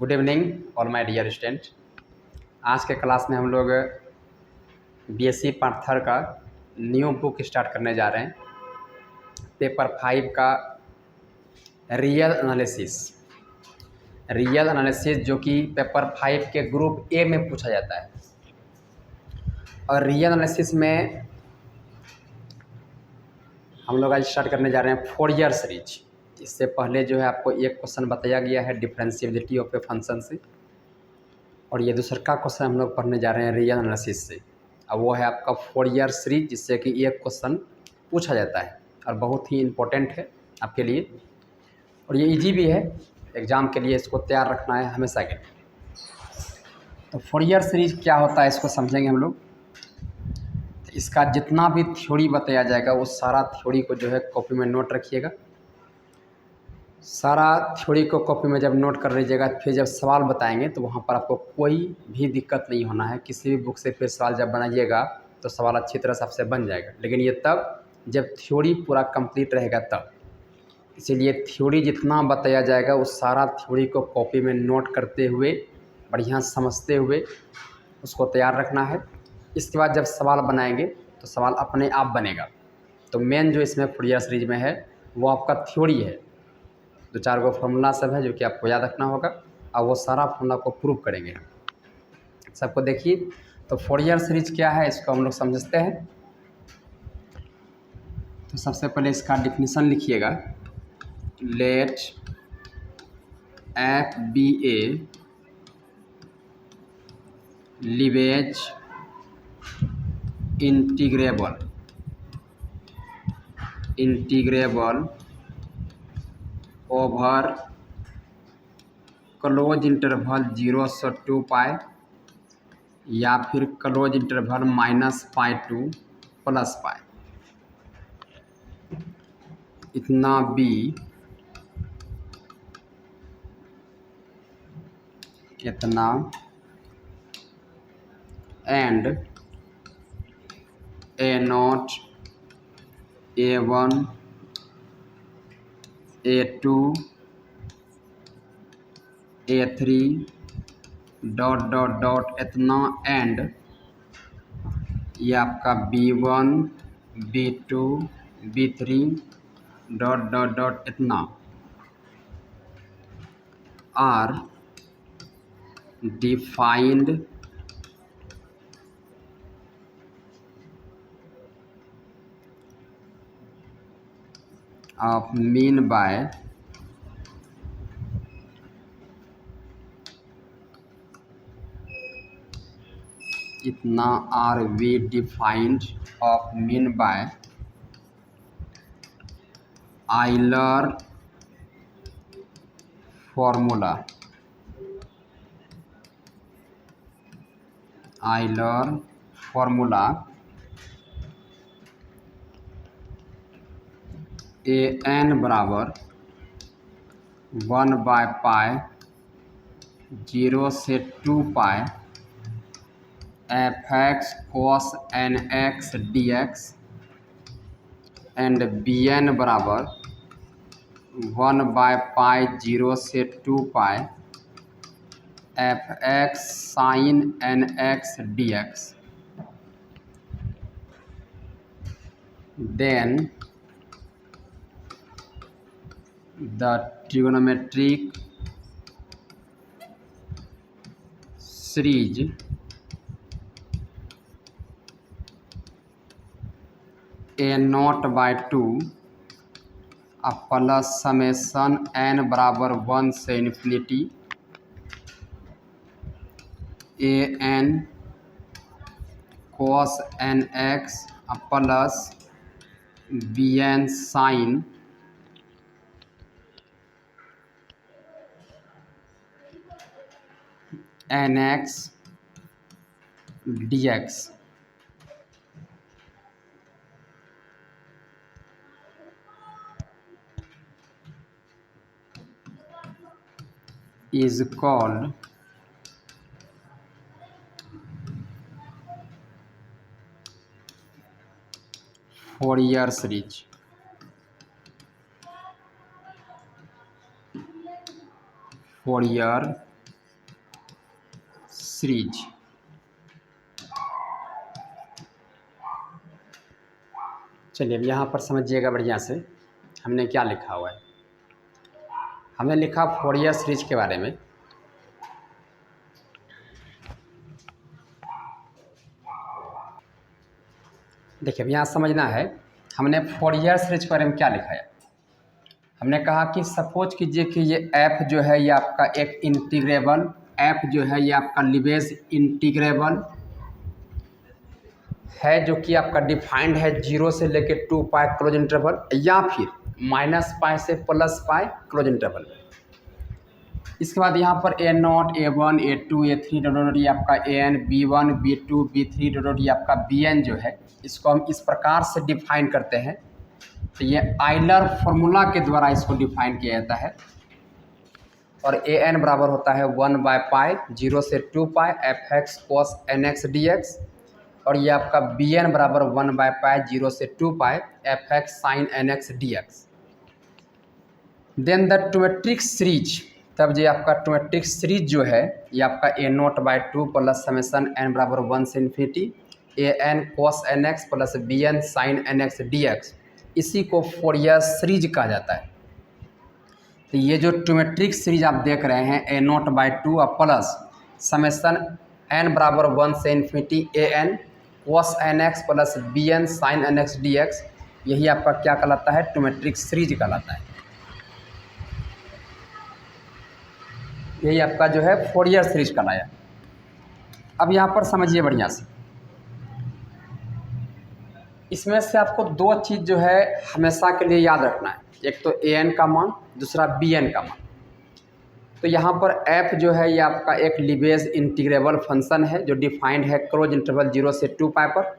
Good evening all my dear student. आज के class में हम लोग बीएससी पार्ट थर्ड का न्यू बुक स्टार्ट करने जा रहे हैं। पेपर 5 का रियल एनालिसिस जो कि पेपर 5 के ग्रुप ए में पूछा जाता है। और रियल एनालिसिस में हम लोग आज स्टार्ट करने जा रहे हैं फोरियर सीरीज। इससे पहले जो है आपको एक क्वेश्चन बताया गया है डिफरेंशिएबिलिटी ऑफ ए फंक्शन से, और ये दूसरा का क्वेश्चन हम लोग पढ़ने जा रहे हैं रियल एनालिसिस से। अब वो है आपका फोरियर सीरीज, जिससे कि एक क्वेश्चन पूछा जाता है और बहुत ही इम्पोर्टेंट है आपके लिए, और ये इजी भी है एग्ज़ाम के लिए। इसको तैयार रखना है हमेशा के लिए। तो फोरियर सीरीज क्या होता है इसको समझेंगे हम लोग। तो इसका जितना भी थ्योरी बताया जाएगा वो सारा थ्योरी को जो है कॉपी में नोट रखिएगा। सारा थ्योरी को कॉपी में जब नोट कर लीजिएगा, फिर जब सवाल बताएंगे तो वहाँ पर आपको कोई भी दिक्कत नहीं होना है। किसी भी बुक से फिर सवाल जब बनाइएगा तो सवाल अच्छी तरह से आपसे बन जाएगा, लेकिन ये तब जब थ्योरी पूरा कंप्लीट रहेगा तब। इसीलिए थ्योरी जितना बताया जाएगा उस सारा थ्योरी को कॉपी में नोट करते हुए, बढ़िया समझते हुए उसको तैयार रखना है। इसके बाद जब सवाल बनाएंगे तो सवाल अपने आप बनेगा। तो मेन जो इसमें फोरियर सीरीज में है वो आपका थ्योरी है। 2-4 गो फार्मूला सब है जो कि आपको याद रखना होगा, और वो सारा फार्मूला को प्रूव करेंगे हम। सबको देखिए, तो फोरियर सीरीज क्या है इसको हम लोग समझते हैं। तो सबसे पहले इसका डिफिनीशन लिखिएगा। लेट एफ बी ए लीवेज इंटीग्रेबल ओवर क्लोज इंटरवल 0 से 2 पाई, या फिर क्लोज इंटरवल -पाई टू +पाई। इतना बी इतना and A0 A1 A2 A3 dot इतना एंड ये आपका B1 B2 B3 डॉट इतना are defined of mean by इतना are v defined of mean by Euler formula a n बराबर 1/पाई 0 से 2 pi f x cos n x d x, and b n बराबर 1/पाई 0 से 2 pi f x sine n x d x. Then the trigonometric series A0/2 plus summation n बराबर 1 से infinity a n cos n x plus b n sign n x d x is called Fourier series. Fourier series. चलिए अब यहाँ पर समझिएगा बढ़िया से हमने क्या लिखा हुआ है। हमने लिखा फोरियर सीरीज के बारे में। देखिए अब यहाँ समझना है हमने फोरियर सीरीज के बारे में क्या लिखा है। हमने कहा कि सपोज कीजिए कि ये एफ जो है ये आपका एक इंटीग्रेबल, एफ जो है ये आपका लिबेज इंटीग्रेबल है, जो कि आपका डिफाइंड है 0 से लेके 2 पाई क्लोज इंटरवल, या फिर -पाई से +पाई क्लोज इंटरवल में। इसके बाद यहाँ पर A0, A1, A2, A3 dot ये आपका AN, B1, B2, B3 dot ये आपका BN जो है, इसको हम इस प्रकार से डिफाइन करते हैं। तो ये आइलर फॉर्मूला के द्वारा इसको डिफाइन किया जाता है। और AN बराबर होता है 1/पाई 0 से 2 pi fx cos nx dx, और ये आपका BN बराबर 1/पाई 0 से 2 pi fx sin nx dx। Then the trigonometric series, तब जो आपका ट्योमेट्रिक सीरीज जो है ये आपका A0/2 प्लस समेसन n बराबर 1 से infinity AN cos nx plus BN sin nx dx, इसी को फोरियर सीरीज कहा जाता है। तो ये जो ट्योमेट्रिक सीरीज आप देख रहे हैं A0/2 और प्लस समेसन n बराबर 1 से infinity AN cos nx plus BN sin nx dx, यही आपका क्या कहलाता है, ट्योमेट्रिक सीरीज कहलाता है। यही आपका जो है फोरियर सीरीज कहलाया। अब यहाँ पर समझिए बढ़िया से, इसमें से आपको दो चीज़ जो है हमेशा के लिए याद रखना है, एक तो AN का मान, दूसरा BN का मान। तो यहाँ पर f जो है ये आपका एक लिबेज इंटीग्रेबल फंक्शन है जो डिफाइंड है क्लोज इंटरवल 0 से 2 पाई पर,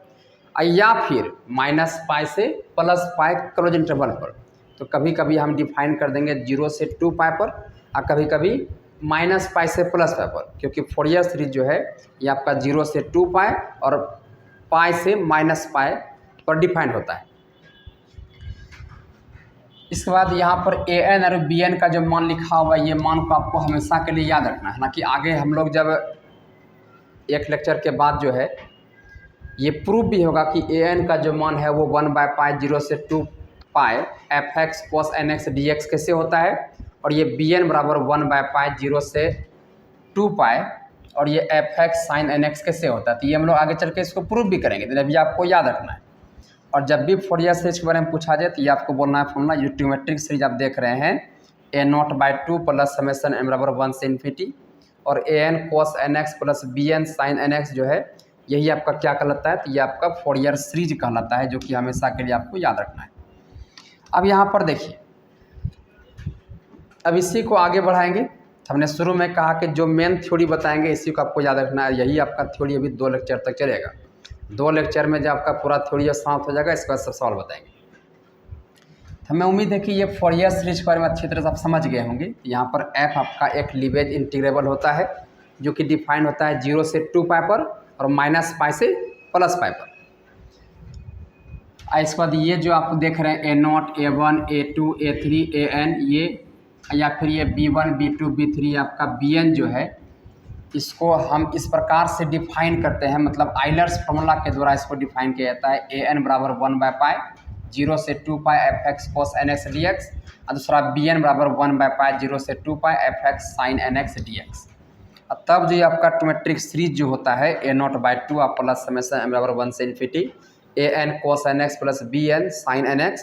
या फिर -पाई से +पाई क्लोज इंटरवल पर। तो कभी कभी हम डिफाइन कर देंगे 0 से 2 पाई पर, और कभी कभी -पाई से +पाई पर, क्योंकि फोरियर सीरीज जो है ये आपका 0 से 2 पाई और पाई से -पाई पर डिफाइंड होता है। इसके बाद यहाँ पर AN और BN का जो मान लिखा हुआ है, ये मान को आपको हमेशा के लिए याद रखना है ना, कि आगे हम लोग जब एक लेक्चर के बाद जो है ये प्रूफ भी होगा कि AN का जो मान है वो 1/पाई 0 से 2 pi fx cos nx dx कैसे होता है, और ये BN बराबर 1/पाई 0 से 2 पाई और ये fx sin nx कैसे होता है। तो ये हम लोग आगे चल के इसको प्रूफ भी करेंगे, तो अभी आपको याद रखना है। और जब भी फोरियर सीरीज के बारे में पूछा जाए तो ये आपको बोलना है फॉर्मूला, जो ट्योमेट्रिक सीरीज आप देख रहे हैं A0/2 प्लस समेसन n बराबर 1 से इन्फिनिटी और AN cos nx plus BN sin nx जो है, यही आपका क्या कहलाता है, तो ये आपका फोरियर सीरीज कहलाता है, जो कि हमेशा के लिए आपको याद रखना है। अब यहाँ पर देखिए, अब इसी को आगे बढ़ाएंगे। हमने शुरू में कहा कि जो मेन थ्योरी बताएंगे इसी को आपको याद रखना है, यही आपका थ्योरी अभी 2 लेक्चर तक चलेगा। 2 लेक्चर में जब आपका पूरा थ्योरी समाप्त हो जाएगा, इसके बाद सब सवाल बताएंगे। हमें उम्मीद है कि ये फोरियर सीरीज के बारे में अच्छी तरह से आप समझ गए होंगे। यहाँ पर f आपका एक लिबेज इंटीग्रेबल होता है जो कि डिफाइन होता है 0 से 2 पाई पर और -पाई से +पाई पर। इसके बाद ये जो आप देख रहे हैं A0, A1, A2, A3, AN, ये या फिर ये B1, B2, B3 आपका BN जो है, इसको हम इस प्रकार से डिफाइन करते हैं, मतलब आइलर्स फॉर्मूला के द्वारा इसको डिफाइन किया जाता है। AN बराबर 1/पाई 0 से 2 pi fx cos nx dx, और दूसरा BN बराबर 1/पाई 0 से 2 pi fx sin nx dx। और तब जो ये आपका ट्योमेट्रिक सीरीज जो होता है A0/2 प्लस समेसन m बराबर 1 से infinity AN cos nx plus BN sin nx,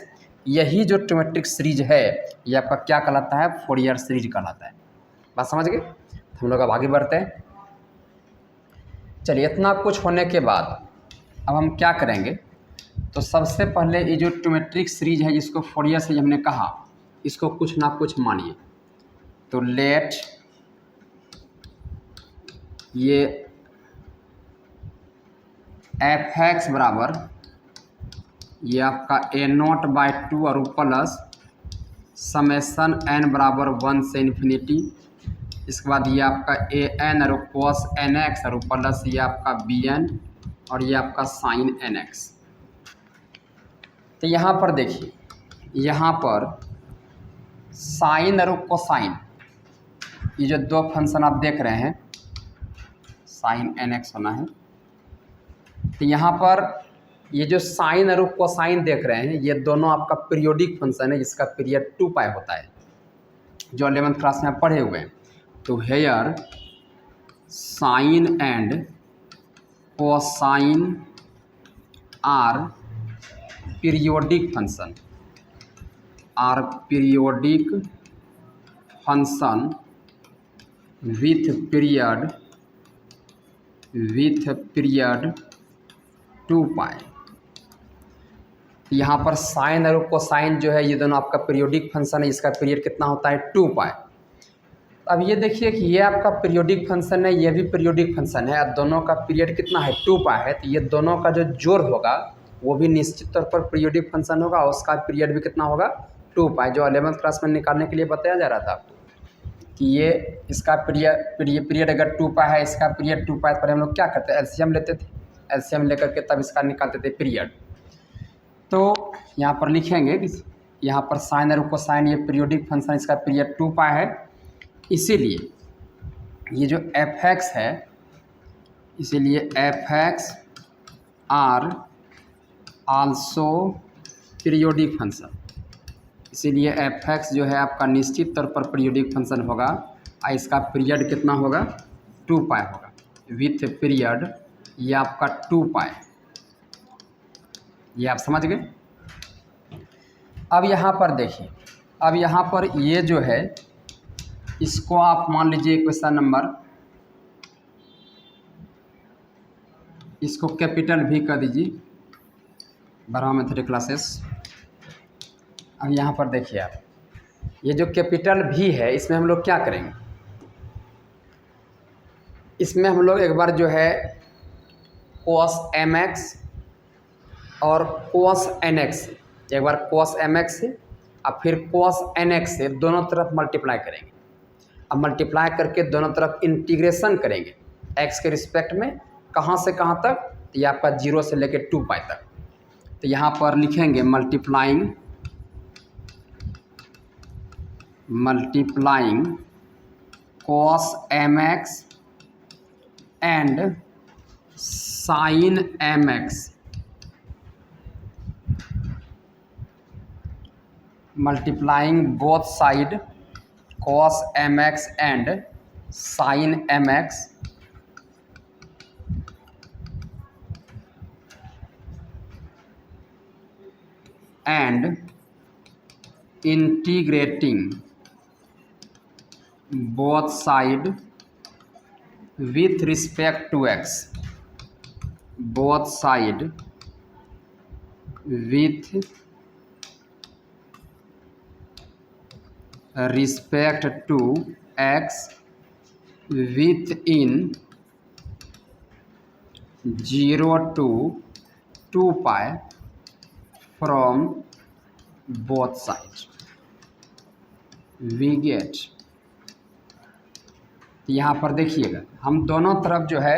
यही जो ट्योमेट्रिक सीरीज है ये आपका क्या कहलाता है, फोरियर सीरीज कहलाता है। बात समझ गए। हम लोग अब आगे बढ़ते हैं। चलिए, इतना कुछ होने के बाद अब हम क्या करेंगे, तो सबसे पहले ये जो ट्योमेट्रिक सीरीज है जिसको फोरियर सीरीज हमने कहा, इसको कुछ ना कुछ मानिए। तो लेट ये fx बराबर ये आपका A0/2 और प्लस समेसन n बराबर 1 से इन्फिनिटी, इसके बाद ये आपका AN और cos nx और प्लस ये आपका BN और ये आपका sin nx। तो यहाँ पर देखिए, यहाँ पर साइन और कोसाइन, ये जो 2 फंक्शन आप देख रहे हैं, साइन एन एक्स होना है। तो यहाँ पर ये जो साइन और कोसाइन देख रहे हैं, ये दोनों आपका पीरियोडिक फंक्शन है जिसका पीरियड 2 पाई होता है, जो 11th क्लास में आप पढ़े हुए हैं। तो here sine and cosine are periodic function, are periodic function with period 2 pi. यहाँ पर साइन और कोसाइन जो है ये दोनों आपका पीरियोडिक फंक्शन है, इसका पीरियड कितना होता है 2 पाई। अब ये देखिए कि ये आपका पीरियोडिक फंक्शन है, ये भी पीरियोडिक फंक्शन है, अब दोनों का पीरियड कितना है 2 पाई है। तो ये दोनों का जो जोड़ होगा वो भी निश्चित तौर पर पीरियोडिक फंक्शन होगा और उसका पीरियड भी कितना होगा 2 पाई, जो 11th क्लास में निकालने के लिए बताया जा रहा था आपको कि ये इसका पीरियड अगर 2 पाई है, इसका पीरियड 2 पाई पर हम लोग क्या करते हैं, एलसीएम लेते थे, एलसीएम लेकर के तब इसका निकालते थे पीरियड। तो यहाँ पर लिखेंगे कि यहाँ पर साइन और कोसाइन ये पीरियोडिक फंक्शन, इसका पीरियड 2 पाई है, इसीलिए ये जो एफ एक्स है, इसीलिए f x are also periodic function, इसीलिए एफ एक्स जो है आपका निश्चित तौर पर पीरियोडिक फंक्शन होगा और इसका पीरियड कितना होगा 2 पाई होगा, विथ पीरियड ये आपका 2 पाई। ये आप समझ गए। अब यहाँ पर देखिए, अब यहाँ पर ये जो है इसको आप मान लीजिए क्वेश्चन नंबर, इसको कैपिटल भी कर दीजिए, बारहवां मैथमेटिक्स क्लासेस। अब यहाँ पर देखिए आप, ये जो कैपिटल भी है इसमें हम लोग क्या करेंगे, इसमें हम लोग एक बार जो है कोस एम एक्स और कोस एन एक्स, एक बार कोस एम एक्स से और फिर कोस एन एक्स से दोनों तरफ मल्टीप्लाई करेंगे। अब मल्टीप्लाई करके दोनों तरफ इंटीग्रेशन करेंगे एक्स के रिस्पेक्ट में, कहाँ से कहाँ तक, तो ये आपका 0 से लेके 2 पाई तक। तो यहाँ पर लिखेंगे multiplying cos m x and sine m x, multiplying both side cos mx and sin mx and integrating both side with respect to x, both side with respect to x within 0 to 2 pi from both sides we get। यहाँ पर देखिएगा हम दोनों तरफ जो है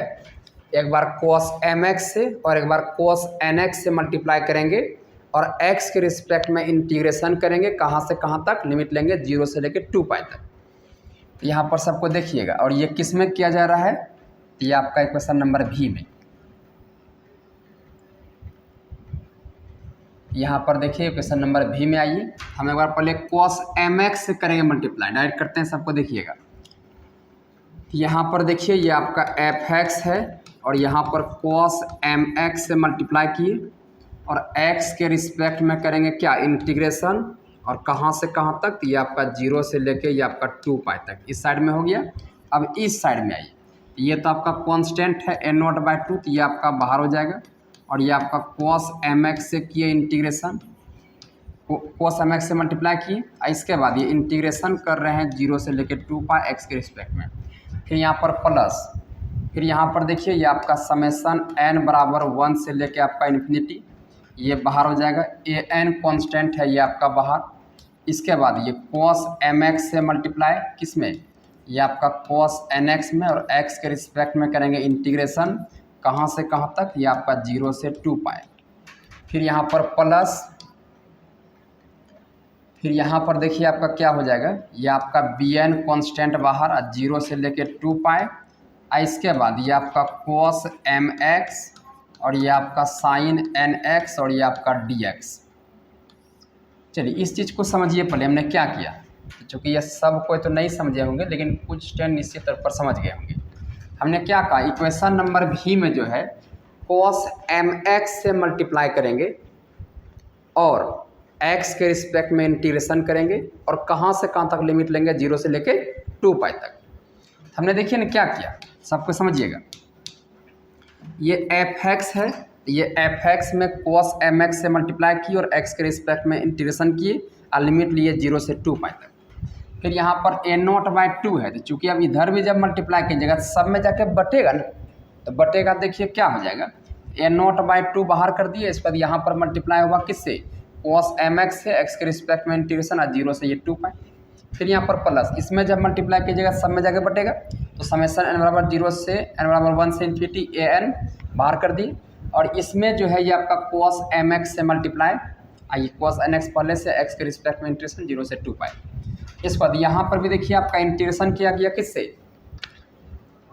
एक बार cos mx से और एक बार cos nx से मल्टीप्लाई करेंगे और x के रिस्पेक्ट में इंटीग्रेशन करेंगे, कहाँ से कहाँ तक, लिमिट लेंगे 0 से लेकर 2 पाई तक। यहाँ पर सबको देखिएगा, और ये किस में किया जा रहा है, ये आपका क्वेश्चन नंबर भी में। यहाँ पर देखिए क्वेश्चन नंबर भी में आइए, हम एक बार पहले cos mx से करेंगे मल्टीप्लाई, डायरेक्ट करते हैं, सबको देखिएगा। यहाँ पर देखिए ये आपका एफ एक्स है और यहाँ पर cos mx से मल्टीप्लाई किए और x के रिस्पेक्ट में करेंगे क्या, इंटीग्रेशन, और कहाँ से कहाँ तक, ये आपका 0 से लेके ये आपका 2 पाई तक, इस साइड में हो गया। अब इस साइड में आइए, ये तो आपका कांस्टेंट है a0/2, तो ये आपका बाहर हो जाएगा और ये आपका cos mx से किए इंटीग्रेशन, cos mx से मल्टीप्लाई किए, इसके बाद ये इंटीग्रेशन कर रहे हैं 0 से लेके 2 पाई x के रिस्पेक्ट में, फिर यहाँ पर प्लस, फिर यहाँ पर देखिए ये आपका समेसन n बराबर 1 से लेके आपका इन्फिनिटी, ये बाहर हो जाएगा, ए एन कॉन्स्टेंट है ये आपका बाहर। इसके बाद ये cos mx से मल्टीप्लाई किस में, ये आपका cos nx में, और x के रिस्पेक्ट में करेंगे इंटीग्रेशन, कहाँ से कहाँ तक, ये आपका 0 से 2 पाई, फिर यहाँ पर प्लस, फिर यहाँ पर देखिए आपका क्या हो जाएगा, ये आपका bn कांस्टेंट बाहर 0 से लेके 2 पाई, इसके बाद ये आपका cos mx और ये आपका sin nx और ये आपका dx। चलिए इस चीज़ को समझिए। पहले हमने क्या किया, चूँकि ये सब कोई तो नहीं समझे होंगे लेकिन कुछ स्टूडेंट निश्चित तौर पर समझ गए होंगे। हमने क्या कहा, इक्वेशन नंबर भी में जो है cos mx से मल्टीप्लाई करेंगे और x के रिस्पेक्ट में इंटीग्रेशन करेंगे और कहाँ से कहाँ तक लिमिट लेंगे, 0 से लेके 2π तक। हमने देखिए ना क्या किया, सबको समझिएगा। ये fx है, ये fx में cos mx से मल्टीप्लाई किए और x के रिस्पेक्ट में इंटीग्रेशन किए और लिमिट लिए 0 से 2π तक। फिर यहाँ पर a0/2 है, तो चूँकि अब इधर भी जब मल्टीप्लाई कीजिएगा तो सब में जाके बटेगा ना, तो बटेगा देखिए क्या हो जाएगा, a0/2 बाहर कर दिए। इस पर यहाँ पर मल्टीप्लाई होगा किससे, cos mx से, x के रिस्पेक्ट में इंटीग्रेशन और 0 से ये 2π। फिर यहाँ पर प्लस, इसमें जब मल्टीप्लाई कीजिएगा सब में जाके बटेगा, तो समेशन n बराबर 0 से n बराबर 1 से इन्फिनिटी an बाहर कर दिए। और इसमें जो है ये आपका cos mx से मल्टीप्लाई, आइए cos nx पहले से, x के रिस्पेक्ट में इंटीग्रेशन 0 से 2π। इस पर यहाँ पर भी देखिए आपका इंटीग्रेशन किया गया किससे,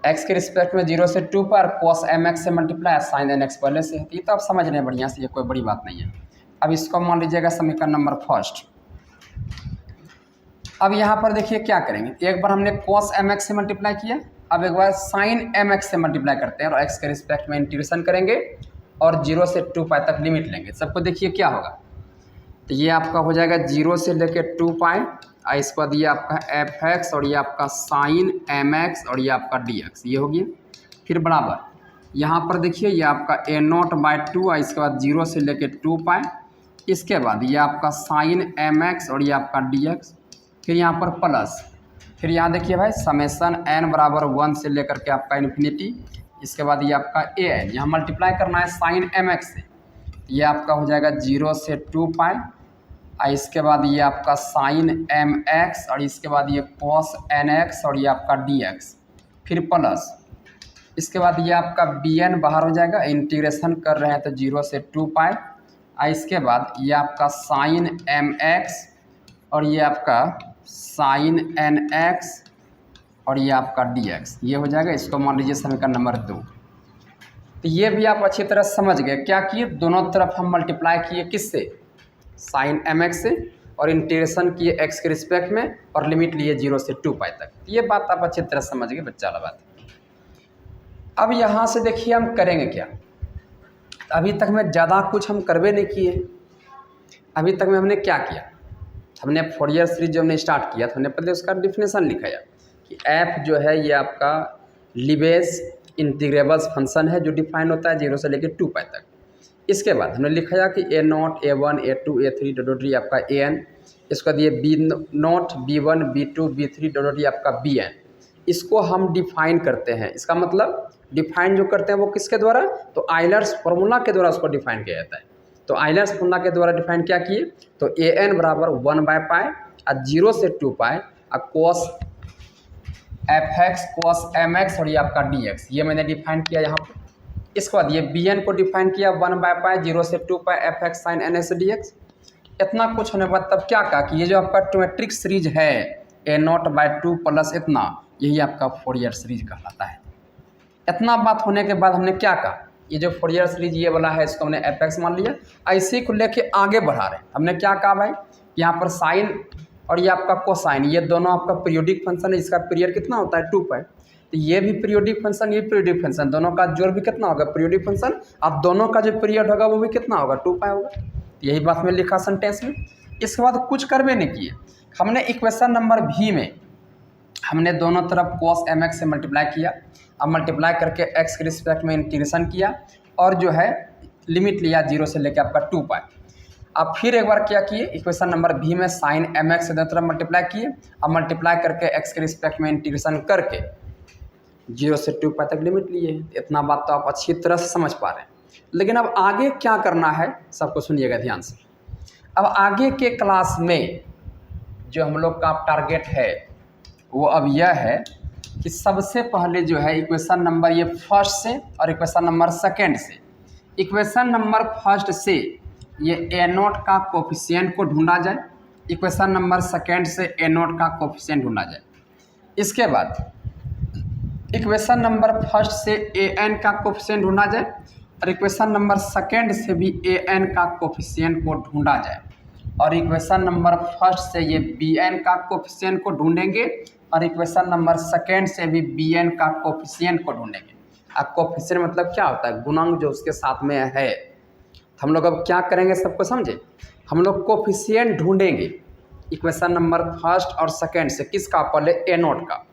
x के रिस्पेक्ट में 0 से 2 पर cos mx से मल्टीप्लाई sin nx पहले से। ये तो आप समझ रहे हैं बढ़िया से, ये कोई बड़ी बात नहीं है। अब इसको मान लीजिएगा समीकरण नंबर फर्स्ट। अब यहाँ पर देखिए क्या करेंगे, एक बार हमने cos mx से मल्टीप्लाई किया, अब एक बार sin mx से मल्टीप्लाई करते हैं और x के रिस्पेक्ट में इंटीग्रेशन करेंगे और 0 से 2π तक लिमिट लेंगे। सबको देखिए क्या होगा, तो ये आपका हो जाएगा 0 से लेके 2π, और इसके बाद ये आपका fx और ये आपका sin mx और ये आपका dx, ये हो गया। फिर बराबर यहाँ पर देखिए ये आपका a0/2 और इसके बाद 0 से लेके 2π, इसके बाद ये आपका sin mx और ये आपका dx। फिर यहाँ पर प्लस, फिर यहाँ देखिए भाई समेशन n बराबर 1 से लेकर के आपका इन्फिनिटी, इसके बाद ये आपका an, यहाँ मल्टीप्लाई करना है sin mx से, ये आपका हो जाएगा 0 से 2π, और इसके बाद ये आपका sin mx और इसके बाद ये cos nx और ये आपका dx। फिर प्लस, इसके बाद ये आपका bn बाहर हो जाएगा, इंटीग्रेशन कर रहे हैं तो 0 से 2π, और इसके बाद ये आपका sin mx और ये आपका sin nx और ये आपका dx, ये हो जाएगा। इसको मान लीजिए समीकरण नंबर 2। तो ये भी आप अच्छी तरह समझ गए, क्या किए, दोनों तरफ हम मल्टीप्लाई किए किससे, sin mx से, और इंटीग्रेशन किए x के रिस्पेक्ट में और लिमिट लिए 0 से 2π तक। ये बात आप अच्छी तरह समझ गए, बच्चा वाला बात। अब यहाँ से देखिए हम करेंगे क्या, अभी तक में ज़्यादा कुछ हम करवे नहीं किए। अभी तक में हमने क्या किया, हमने फोरियर सीरीज जो हमने स्टार्ट किया तो हमने पहले उसका डिफिनेशन लिखाया कि f जो है ये आपका लिबेस इंटीग्रेबल्स फंक्शन है जो डिफाइन होता है 0 से लेकर 2π तक। इसके बाद हमने लिखाया कि a0, a1, a2, a3 dot ये आपका an, इसके बाद ये b0, b1, b2, b3 dot ये आपका bn। इसको हम डिफाइन करते हैं, इसका मतलब डिफाइन जो करते हैं वो किसके द्वारा, तो आइलर्स फार्मूला के द्वारा उसको डिफाइन किया जाता है। तो आइलर्स फार्मूला के द्वारा डिफाइन क्या किए, तो an बराबर 1/π और 0 से 2π और cos fx, cos mx और ये आपका dx, ये मैंने डिफाइन किया यहाँ पर। इसके बाद ये bn को डिफाइन किया 1/π 0 से 2π fx sin nx dx। इतना कुछ होने के बाद तब क्या कहा कि ये जो आपका ट्योमेट्रिक सीरीज है a0/2 प्लस इतना, यही आपका फोरियर सीरीज कहलाता है। इतना बात होने के बाद हमने क्या कहा, ये जो फोरियर सीरीज ये वाला है इसको हमने fx मान लिया, ऐसे को लेके आगे बढ़ा रहे हैं। हमने क्या कहा भाई, यहाँ पर साइन और ये आपका कोसाइन, ये दोनों आपका पीरियोडिक फंक्शन है, इसका पीरियड कितना होता है 2π। तो ये भी पीरियोडिक फंक्शन, ये पीरियोडिक फंक्शन, दोनों का जोड़ भी कितना होगा पीरियोडिक फंक्शन, अब दोनों का जो पीरियड होगा वो भी कितना होगा 2π होगा। यही बात में लिखा सेंटेंस में। इसके बाद कुछ करवे नहीं किए, हमने इक्वेशन नंबर भी में हमने दोनों तरफ cos mx से मल्टीप्लाई किया, अब मल्टीप्लाई करके x के रिस्पेक्ट में इंटीग्रेशन किया और जो है लिमिट लिया 0 से लेकर आपका 2π। अब फिर एक बार क्या किए, इक्वेशन नंबर भी में sin mx से दोनों तरफ मल्टीप्लाई किए, अब मल्टीप्लाई करके x के रिस्पेक्ट में इंटीग्रेशन करके 0 से 2π तक लिमिट लिए। इतना बात तो आप अच्छी तरह से समझ पा रहे हैं। लेकिन अब आगे क्या करना है सबको सुनिएगा ध्यान से। अब आगे के क्लास में जो हम लोग का टारगेट है वो अब यह है कि सबसे पहले जो है इक्वेशन नंबर ये फर्स्ट से और इक्वेशन नंबर सेकंड से, इक्वेशन नंबर फर्स्ट से ये a0 का कोफिशिएंट को ढूंढा जाए, इक्वेशन नंबर सेकंड से a0 का कोफिशिएंट ढूंढा जाए। इसके बाद इक्वेशन नंबर फर्स्ट से ए एन का कोफिशिएंट ढूंढा जाए और इक्वेशन नंबर सेकेंड से भी ए एन का कोफिशिएंट को ढूंढा जाए, और इक्वेशन नंबर फर्स्ट से ये बी एन का कोफिशिएंट को ढूंढेंगे और इक्वेशन नंबर सेकेंड से भी बी एन का कोफिशिएंट को ढूंढेंगे। अब कोफिशिएंट मतलब क्या होता है? गुणांक जो उसके साथ में है। हम लोग अब क्या करेंगे सबको समझे? हम लोग कोफिशिएंट ढूंढेंगे इक्वेशन नंबर फर्स्ट और सेकेंड से, किसका? पहले ए नोट का,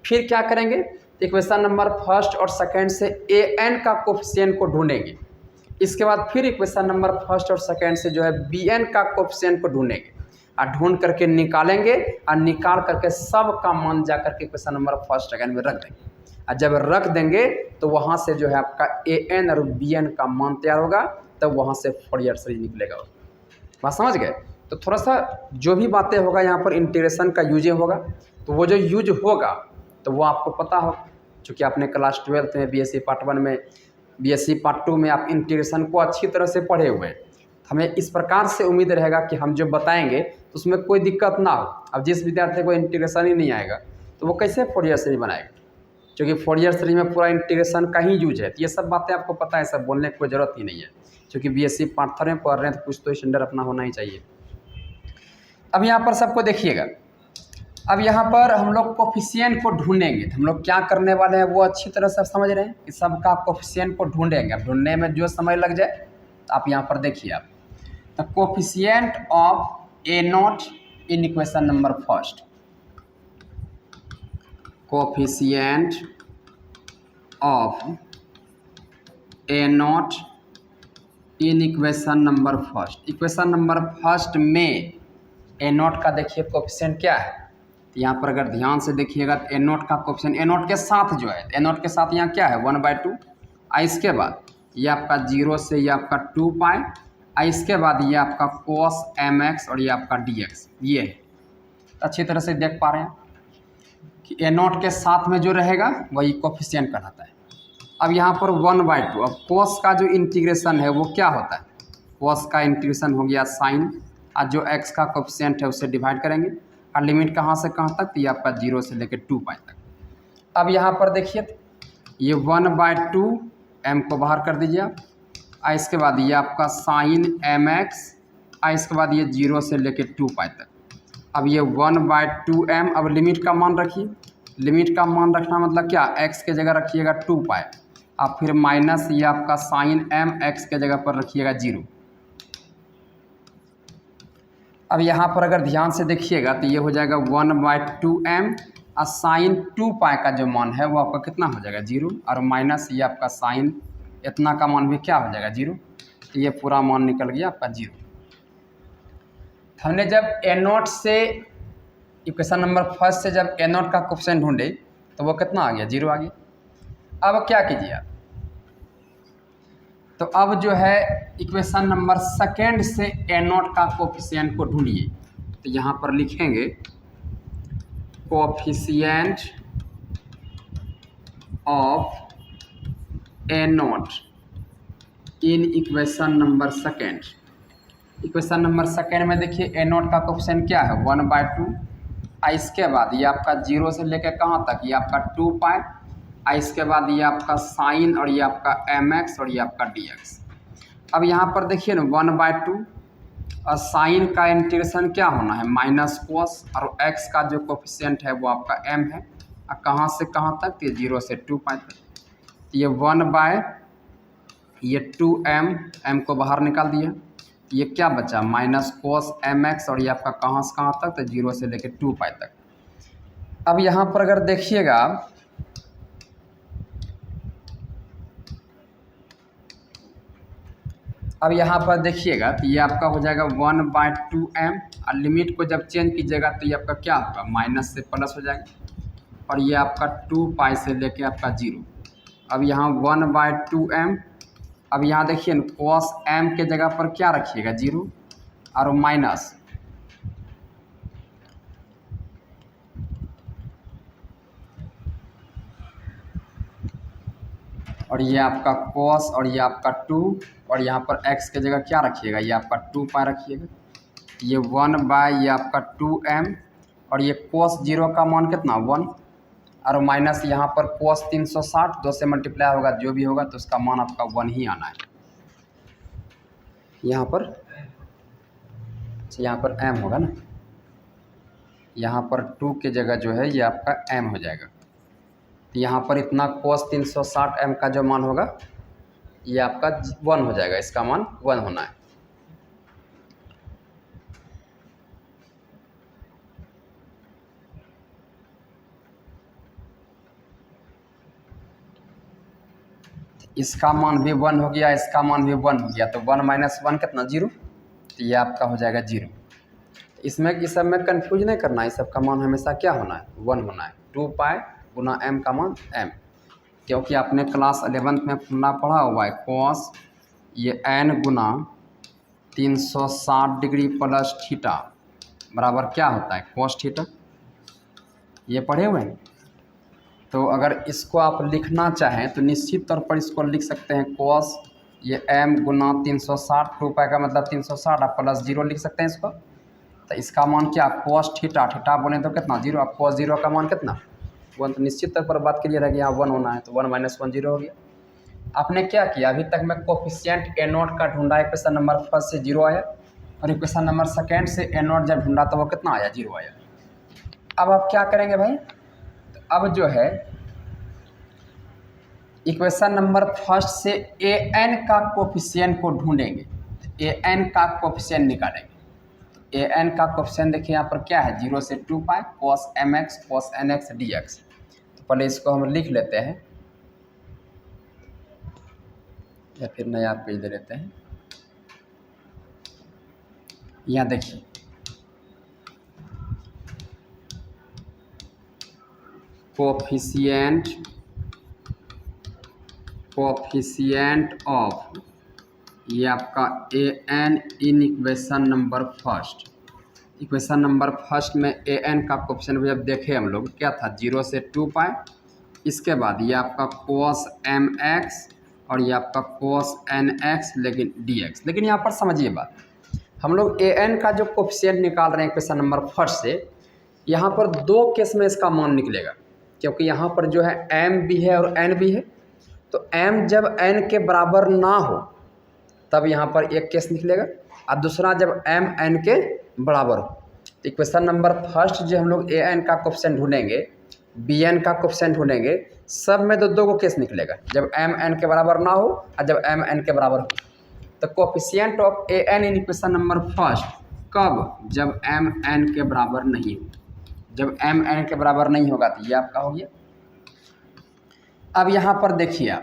फिर क्या करेंगे? इक्वेशन नंबर फर्स्ट और सेकेंड से ए एन का कोफिशिएंट को ढूंढेंगे। इसके बाद फिर इक्वेशन नंबर फर्स्ट और सेकेंड से जो है बी एन का कोफिशिएंट को ढूंढेंगे और ढूंढ करके निकालेंगे और निकाल करके सब का मान जा करके इक्वेशन नंबर फर्स्ट सेकेंड में रख देंगे। और जब रख देंगे तो वहाँ से जो है आपका ए एन और बी एन का मान तैयार होगा, तब वहाँ से फोरियर सीरीज निकलेगा। बात समझ गए? तो थोड़ा सा जो भी बातें होगा यहाँ पर इंटीग्रेशन का यूज होगा, तो वो जो यूज होगा तो वो आपको पता हो, चूँकि आपने क्लास 12 में बीएससी पार्ट 1 में, बीएससी पार्ट 2 में आप इंटीग्रेशन को अच्छी तरह से पढ़े हुए हैं। हमें इस प्रकार से उम्मीद रहेगा कि हम जो बताएंगे तो उसमें कोई दिक्कत ना हो। अब जिस विद्यार्थी को इंटीग्रेशन ही नहीं आएगा तो वो कैसे फोरियर सीरीज बनाएगा? क्योंकि फोरियर सीरीज में पूरा इंटीग्रेशन का ही यूज है। तो ये सब बातें आपको पता है, सब बोलने की कोई ज़रूरत ही नहीं है, क्योंकि बीएससी पार्ट 3 में पढ़ रहे हैं तो कुछ तो स्टैंडर्ड अपना होना ही चाहिए। अब यहाँ पर सबको देखिएगा, अब यहाँ पर हम लोग कोफिशिएंट को ढूंढेंगे। तो हम लोग क्या करने वाले हैं वो अच्छी तरह से समझ रहे हैं कि सबका कोफिशिएंट को ढूंढेंगे। अब ढूंढने में जो समय लग जाए तो आप यहाँ पर देखिए, आप तो coefficient of A not in equation number first, coefficient of A not in equation number first. Equation number first में ए नॉट का देखिए कोफिशिएंट क्या है। तो यहाँ पर अगर ध्यान से देखिएगा तो ए नॉट का कोफिशिएंट ए नॉट के साथ जो है, ए नॉट के साथ यहाँ क्या है? 1/2। इसके बाद ये आपका 0 से ये आपका 2 पाई, इसके बाद ये आपका cos mx और ये आपका dx, ये है। अच्छी तरह से देख पा रहे हैं कि ए नॉट के साथ में जो रहेगा वही कोफिशिएंट कहलाता है। अब यहाँ पर 1/2, अब cos का जो इंटीग्रेशन है वो क्या होता है? cos का इंटीग्रेशन हो गया साइन, और जो x का कोफिशिएंट है उससे डिवाइड करेंगे, और लिमिट कहाँ से कहाँ तक? तो ये आपका 0 से लेकर 2 पाई तक। अब यहाँ पर देखिए ये 1/2 m को बाहर कर दीजिए आप, इसके बाद ये आपका साइन mx, इसके बाद ये 0 से लेकर 2 पाई तक। अब ये 1/2m, अब लिमिट का मान रखिए। लिमिट का मान रखना मतलब क्या? x के जगह रखिएगा 2 पाई, अब फिर माइनस ये आपका साइन m, x के जगह पर रखिएगा 0। अब यहाँ पर अगर ध्यान से देखिएगा तो ये हो जाएगा 1/2m, और साइन 2 पाई का जो मान है वो आपका कितना हो जाएगा? 0, और माइनस ये आपका साइन इतना का मान भी क्या हो जाएगा? 0। तो ये पूरा मान निकल गया आपका 0। हमने जब ए नॉट से इक्वेशन नंबर फर्स्ट से जब ए नॉट का कोफिशिएंट ढूंढे तो वो कितना आ गया? 0 आ गया। अब क्या कीजिए आप, तो अब जो है इक्वेशन नंबर सेकेंड से ए नॉट का कोफिशिएंट को ढूंढिए। तो यहाँ पर लिखेंगे coefficient of A not in equation number second. Equation number second में देखिए ए नॉट का कोफिशिएंट क्या है? 1/2, इसके बाद ये आपका 0 से लेकर कहाँ तक? ये आपका 2 पाई, इसके बाद ये आपका साइन और ये आपका mx और ये आपका dx। अब यहाँ पर देखिए ना 1/2, और साइन का इंटीग्रेशन क्या होना है? माइनस कोस, और x का जो कोफिशिएंट है वो आपका m है, और कहाँ से कहाँ तक? ये 0 से 2 पाई तक। तो ये 1/2m, m को बाहर निकाल दिया, ये क्या बचा? माइनस कोस mx, और ये आपका कहाँ से कहाँ तक? तो 0 से लेकर 2 पाई तक। अब यहाँ पर अगर देखिएगा अब यहाँ पर देखिएगा तो ये आपका हो जाएगा 1/2m, और लिमिट को जब चेंज कीजिएगा तो ये आपका क्या होगा? माइनस से प्लस हो जाएगा, और ये आपका 2 पाई से लेके आपका 0। अब यहाँ 1/2m, अब यहाँ देखिए ना cos m के जगह पर क्या रखिएगा? 0, और माइनस और ये आपका cos और ये आपका 2, और यहाँ पर x के जगह क्या रखिएगा? ये आपका 2 पाई रखिएगा। ये 1 बाय ये आपका 2m, और ये cos 0 का मान कितना? 1, और माइनस यहाँ पर cos 360 2 से मल्टीप्लाई होगा, जो भी होगा तो उसका मान आपका 1 ही आना है। यहाँ पर यहाँ पर m होगा ना, यहाँ पर 2 की जगह जो है ये आपका m हो जाएगा। यहाँ पर इतना cos 360 m का जो मान होगा ये आपका 1 हो जाएगा, इसका मान 1 होना है। इसका मान भी 1 हो गया, इसका मान भी 1 हो गया, तो 1 माइनस 1 कितना 0, तो ये आपका हो जाएगा 0। इसमें इस सब में कन्फ्यूज नहीं करना है, इस सब का मान हमेशा क्या होना है 1 होना है। 2 पाई गुना m का मान m, क्योंकि आपने क्लास 11th में फॉर्मूला पढ़ा हुआ है cos ये n गुना 360 डिग्री प्लस थीटा बराबर क्या होता है cos थीटा, ये पढ़े हुए हैं। तो अगर इसको आप लिखना चाहें तो निश्चित तौर पर इसको लिख सकते हैं cos ये m गुना 360, 2 पाई का मतलब 360 आप प्लस 0 लिख सकते हैं इसको। तो इसका मान क्या cos थीटा, थीटा बोले तो कितना 0, आप cos 0 का मान कितना 1, तो निश्चित तौर पर बात क्लियर है कि यहाँ 1 होना है, तो 1 माइनस 1 0 हो गया। आपने क्या किया, अभी तक मैं कोफिशिएंट a0 का ढूंढा, इक्वेशन नंबर फर्स्ट से 0 आया, और इक्वेशन नंबर सेकेंड से a0 जब ढूंढा तो वो कितना आया 0 आया। अब आप क्या करेंगे भाई, तो अब जो है इक्वेशन नंबर फर्स्ट से an का कोफिशिएंट को ढूंढेंगे, an का कोफिशिएंट निकालेंगे। an का कोफिशिएंट देखिए यहाँ पर क्या है 0 से 2 पाई cos mx cos nx dx। तो पहले इसको हम लिख लेते हैं या फिर नया पेज दे लेते हैं। यहाँ देखिए कोफिशिएंट ऑफ ये आपका an in equation number first. Equation number first में an का कोफिशिएंट जब देखे हम लोग क्या था 0 से 2 पाई, इसके बाद ये आपका cos mx और ये आपका cos nx लेकिन dx। लेकिन यहाँ पर समझिए बात, हम लोग an का जो कोफिशिएंट निकाल रहे हैं इक्वेशन नंबर फर्स्ट से, यहाँ पर 2 केस में इसका मान निकलेगा, क्योंकि यहाँ पर जो है m भी है और n भी है। तो m जब n के बराबर ना हो तब यहाँ पर एक केस निकलेगा, और दूसरा जब m n के बराबर हो। तो इक्वेशन नंबर फर्स्ट जो हम लोग an का कोफिशिएंट ढूंढेंगे, bn का कोफिशिएंट ढूंढेंगे, सब में दो को केस निकलेगा, जब m n के बराबर ना हो और जब m n के बराबर हो। तो coefficient of an in equation number first कब, जब m n के बराबर नहीं हो। जब m n के बराबर नहीं होगा तो ये आपका हो गया। अब यहाँ पर देखिए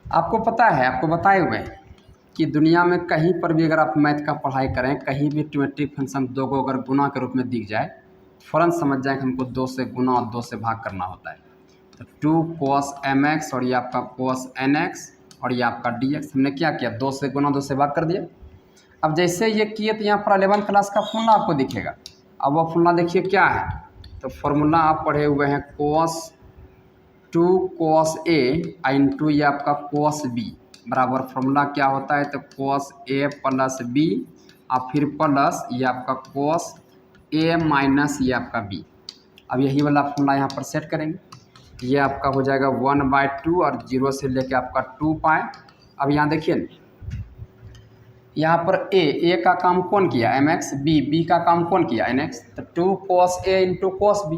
आपको पता है, आपको बताए हुए हैं कि दुनिया में कहीं पर भी अगर आप मैथ का पढ़ाई करें, कहीं भी ट्रिमेट्रिक फंक्शन 2 को अगर गुना के रूप में दिख जाए, फ़ौरन समझ जाए कि हमको 2 से गुना और 2 से भाग करना होता है। तो 2 cos mx और ये आपका cos nx और ये आपका dx, हमने क्या किया 2 से गुना 2 से भाग कर दिया। अब जैसे ये किए तो यहाँ पर 11th क्लास का फॉर्मूला आपको दिखेगा। अब वो फॉर्मूला देखिए क्या है, तो फॉर्मूला आप पढ़े हुए हैं cos 2 cos a इंटू ये आपका cos b बराबर फॉर्मूला क्या होता है, तो cos a प्लस b और फिर प्लस ये आपका cos a माइनस ये आपका b। अब यही वाला फॉर्मूला यहाँ पर सेट करेंगे, ये आपका हो जाएगा 1/2 और 0 से लेके आपका 2 पाई। अब यहाँ देखिए यहाँ पर a का काम कौन किया mx, b का काम कौन किया nx, तो 2 cos a into cos b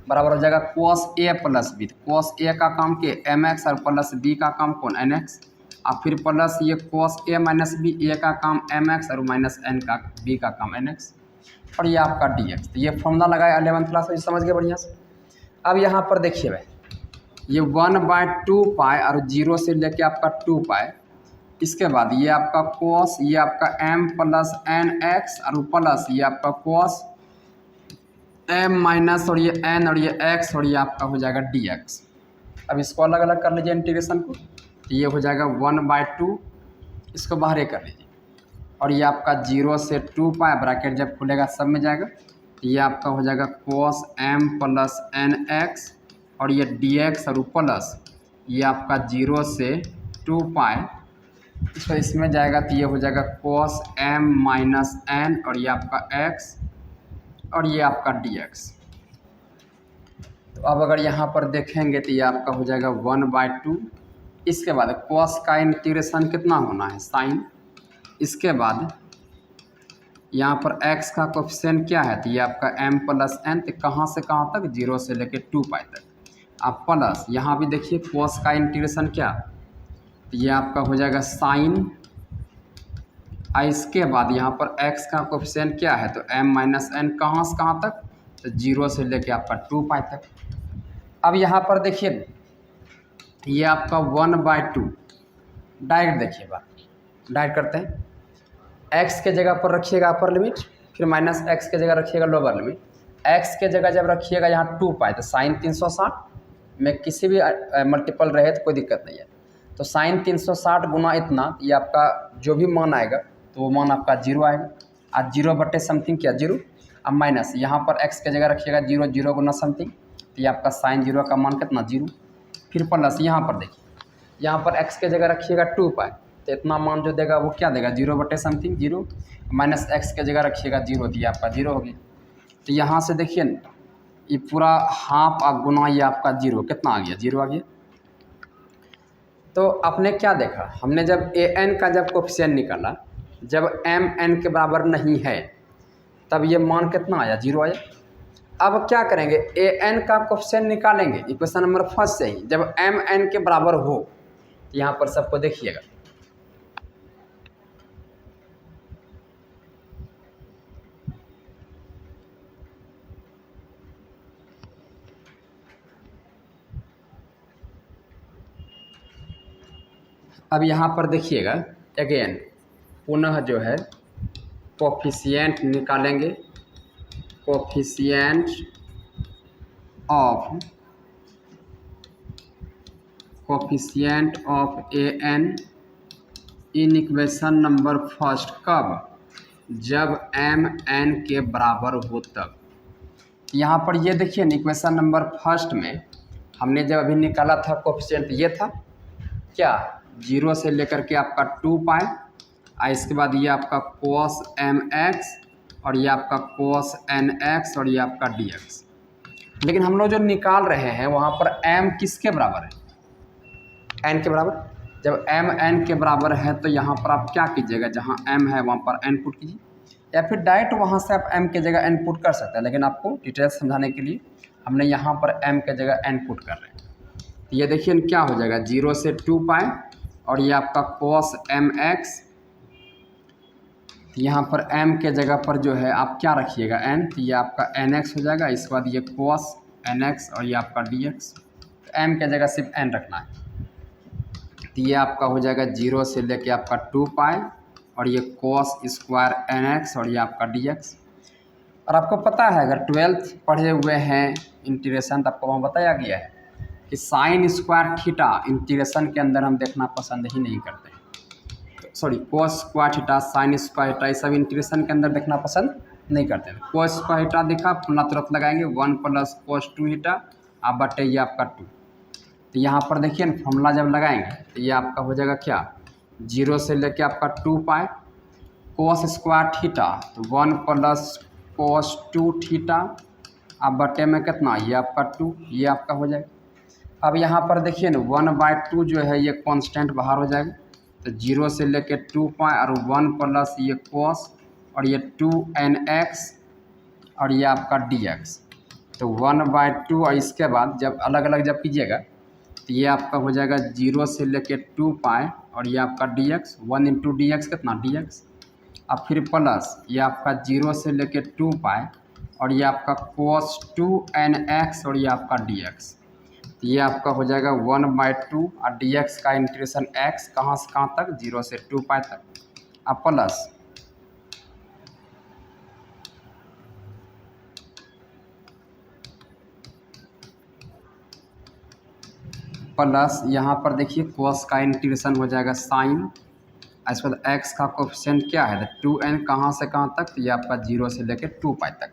बराबर हो जाएगा cos a plus b। cos a का काम के mx और प्लस b का काम कौन nx, और फिर प्लस ये cos a minus b, a का काम mx और माइनस n का b का काम nx, और ये आपका dx। तो ये फॉर्मूला लगाया 11th क्लास में, समझ गए बढ़िया से। अब यहाँ पर देखिए भाई ये 1/2 पाई और 0 से लेके आपका 2 पाई, इसके बाद ये आपका cos ये आपका m प्लस nx और प्लस ये आपका cos m माइनस और ये n और ये x और ये आपका हो जाएगा dx। अब इसको अलग अलग कर लीजिए इंटीग्रेशन को, तो ये हो जाएगा 1/2, इसको बाहर कर लीजिए, और ये आपका 0 से 2 पाई ब्रैकेट जब खुलेगा सब में जाएगा, तो ये आपका हो जाएगा cos m प्लस nx और ये dx और प्लस ये आपका 0 से 2 पाई, इसको इसमें जाएगा तो ये हो जाएगा cos m माइनस n और ये आपका x और ये आपका dx। तो अब अगर यहाँ पर देखेंगे तो ये आपका हो जाएगा 1/2। इसके बाद कॉस का इंटीग्रेशन कितना होना है, साइन। इसके बाद यहाँ पर x का कोफिशिएंट क्या है, तो ये आपका m प्लस n, तो कहाँ से कहाँ तक, 0 से लेके 2π तक। अब प्लस यहाँ भी देखिए कॉस का इंटीग्रेशन क्या, तो ये आपका हो जाएगा साइन। इसके बाद यहाँ पर x का कोफिशिएंट क्या है, तो m माइनस n, कहाँ से कहाँ तक, तो 0 से लेके आपका 2π तक। अब यहाँ पर देखिए ये आपका 1/2, डायरेक्ट देखिए बात, डायरेक्ट करते हैं। x के जगह पर रखिएगा अपर लिमिट, फिर माइनस x के जगह रखिएगा लोअर लिमिट। x के जगह जब रखिएगा यहाँ 2π, तो साइन 360 में किसी भी मल्टीपल रहे तो कोई दिक्कत नहीं है। तो साइन 360 गुना इतना, ये आपका जो भी मान आएगा तो वो मान आपका 0 आएगा। आज 0 बटे समथिंग क्या, 0। अब माइनस यहाँ पर x के जगह रखिएगा 0, 0 गुना समथिंग, तो ये आपका साइन 0 का मान कितना, 0। फिर प्लस यहाँ पर देखिए, यहाँ पर x के जगह रखिएगा 2π, तो इतना मान जो देगा वो क्या देगा, 0 बटे समथिंग 0, माइनस x के जगह रखिएगा 0, तो ये आपका 0 हो गया। तो यहाँ से देखिए ये पूरा हाफ और गुना, ये आपका 0 कितना आ गया, 0 आ गया। तो आपने क्या देखा, हमने जब an का जब कोफिशिएंट निकाला, जब m n के बराबर नहीं है तब ये मान कितना आया, 0 आया। अब क्या करेंगे, an का कोफिशिएंट निकालेंगे इक्वेशन नंबर फर्स्ट से ही, जब m n के बराबर हो। तो यहाँ पर सबको देखिएगा, अब यहाँ पर देखिएगा अगेन पुनः जो है कोफिशिएंट निकालेंगे, coefficient of an in equation number first, कब, जब m n के बराबर हो तब। यहाँ पर ये देखिए ना इक्वेशन नंबर फर्स्ट में हमने जब अभी निकाला था कोफिशिएंट, ये था क्या, 0 से लेकर के आपका 2π, इसके बाद ये आपका cos mx और ये आपका cos nx और ये आपका dx। लेकिन हम लोग जो निकाल रहे हैं वहाँ पर m किसके बराबर है, n के बराबर। जब m n के बराबर है तो यहाँ पर आप क्या कीजिएगा, जहाँ m है वहाँ पर n पुट कीजिए, या फिर डायरेक्ट वहाँ से आप m के जगह n पुट कर सकते हैं। लेकिन आपको डिटेल्स समझाने के लिए हमने यहाँ पर m के जगह n पुट कर रहे हैं। तो ये देखिए क्या हो जाएगा, 0 से 2π और ये आपका cos mx, यहाँ पर m के जगह पर जो है आप क्या रखिएगा, n, तो ये आपका nx हो जाएगा। इसके बाद ये cos nx और ये आपका dx, तो m के जगह सिर्फ n रखना है। तो ये आपका हो जाएगा 0 से लेके आपका 2π और ये cos स्क्वायर nx और ये आपका dx। और आपको पता है अगर 12th पढ़े हुए हैं इंटीग्रेशन, तो आपको वहाँ बताया गया है कि साइन स्क्वायर थीटा इंटीग्रेशन के अंदर हम देखना पसंद ही नहीं करते हैं। तो sorry, cos square theta, sine square theta, ये सब इंटीग्रेशन के अंदर देखना पसंद नहीं करते हैं। कोस स्क्वायर थीटा देखा, पुनः तुरंत लगाएंगे 1 प्लस कोस 2 थीटा आप बटे ये आपका 2। तो यहाँ पर देखिए ना फॉर्मूला जब लगाएंगे तो ये आपका हो जाएगा क्या, 0 से लेके आपका 2π, कोस स्क्वायर थीटा तो 1 प्लस कोस 2 थीटा आप बटे में कितना, ये आपका 2, ये आपका हो जाएगा। अब यहाँ पर देखिए ना 1/2 जो है ये कांस्टेंट बाहर हो जाएगा, तो 0 से लेके 2π और 1 प्लस ये कोस और ये 2nx और ये आपका dx, तो 1/2। और इसके बाद जब अलग अलग जब कीजिएगा तो ये आपका हो जाएगा 0 से लेके 2π और ये आपका dx, 1 इंटू dx कितना, dx। अब फिर प्लस ये आपका 0 से लेके 2π और ये आपका cos 2nx और ये आपका dx, तो ये आपका हो जाएगा 1/2 और dx का इंटीग्रेशन x कहाँ से कहाँ तक, 0 से 2π तक। अब प्लस यहाँ पर देखिए cos का इंटीग्रेशन हो जाएगा साइन, इसके बाद x का कोफिशिएंट क्या है, तो 2n कहाँ से कहाँ तक, तो ये आपका 0 से लेकर 2π तक।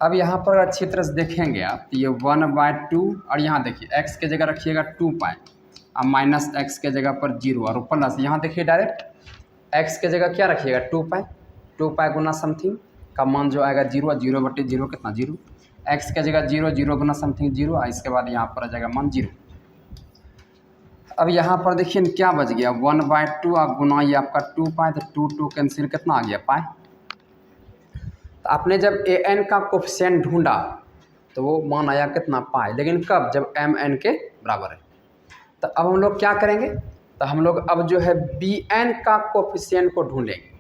अब यहाँ पर अच्छी तरह से देखेंगे आप तो ये 1/2 और यहाँ देखिए x के जगह रखिएगा 2π और माइनस x के जगह पर 0 और प्लस यहाँ देखिए डायरेक्ट x के जगह क्या रखिएगा 2π, 2π गुना समथिंग का मान जो आएगा 0, 0 बटे 0 कितना, 0। एक्स की जगह 0, 0 गुना समथिंग 0, इसके बाद यहाँ पर आ जाएगा मान 0। अब यहाँ पर देखिए क्या बच गया 1/2 आप गुना ये आपका 2 पाए, तो 2 2 कैंसिल कितना आ गया पाए। तो आपने जब ए एन का कोफिशिएंट ढूंढा तो वो मान आया कितना पाए, लेकिन कब, जब एम एन के बराबर है। तो अब हम लोग क्या करेंगे, तो हम लोग अब जो है बी एन का कोफिशिएंट को ढूंढेंगे,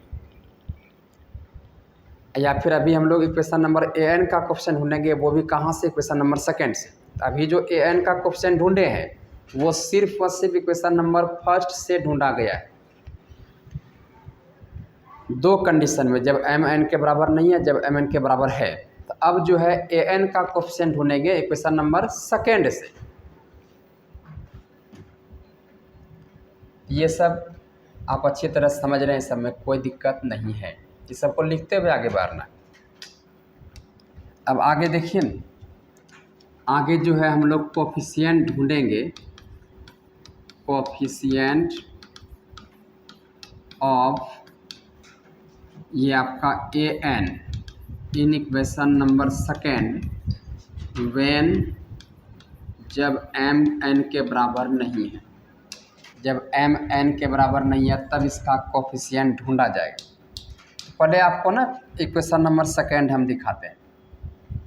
या फिर अभी हम लोग इक्वेशन नंबर ए एन का कोफिशिएंट ढूंढेंगे, वो भी कहाँ से, इक्वेशन नंबर सेकेंड से। तो अभी जो ए एन का कोफिशिएंट ढूंढे हैं वो सिर्फ और सिर्फ इक्वेशन नंबर फर्स्ट से ढूंढा गया है। दो कंडीशन में, जब एम एन के बराबर नहीं है, जब एम एन के बराबर है। तो अब जो है ए एन का कोफिशिएंट ढूंढेंगे इक्वेशन नंबर सेकेंड से। ये सब आप अच्छी तरह समझ रहे हैं, सब में कोई दिक्कत नहीं है, इस सबको लिखते हुए आगे बढ़ना। अब आगे देखिए न, आगे जो है हम लोग कोफिशिएंट ढूंढेंगे, कोफिशिएंट ऑफ ये आपका a n in equation number second when जब एम एन के बराबर नहीं है। जब एम एन के बराबर नहीं है तब इसका कोफिशिएंट ढूंढा जाएगा। पहले आपको ना इक्वेशन नंबर सेकेंड हम दिखाते हैं।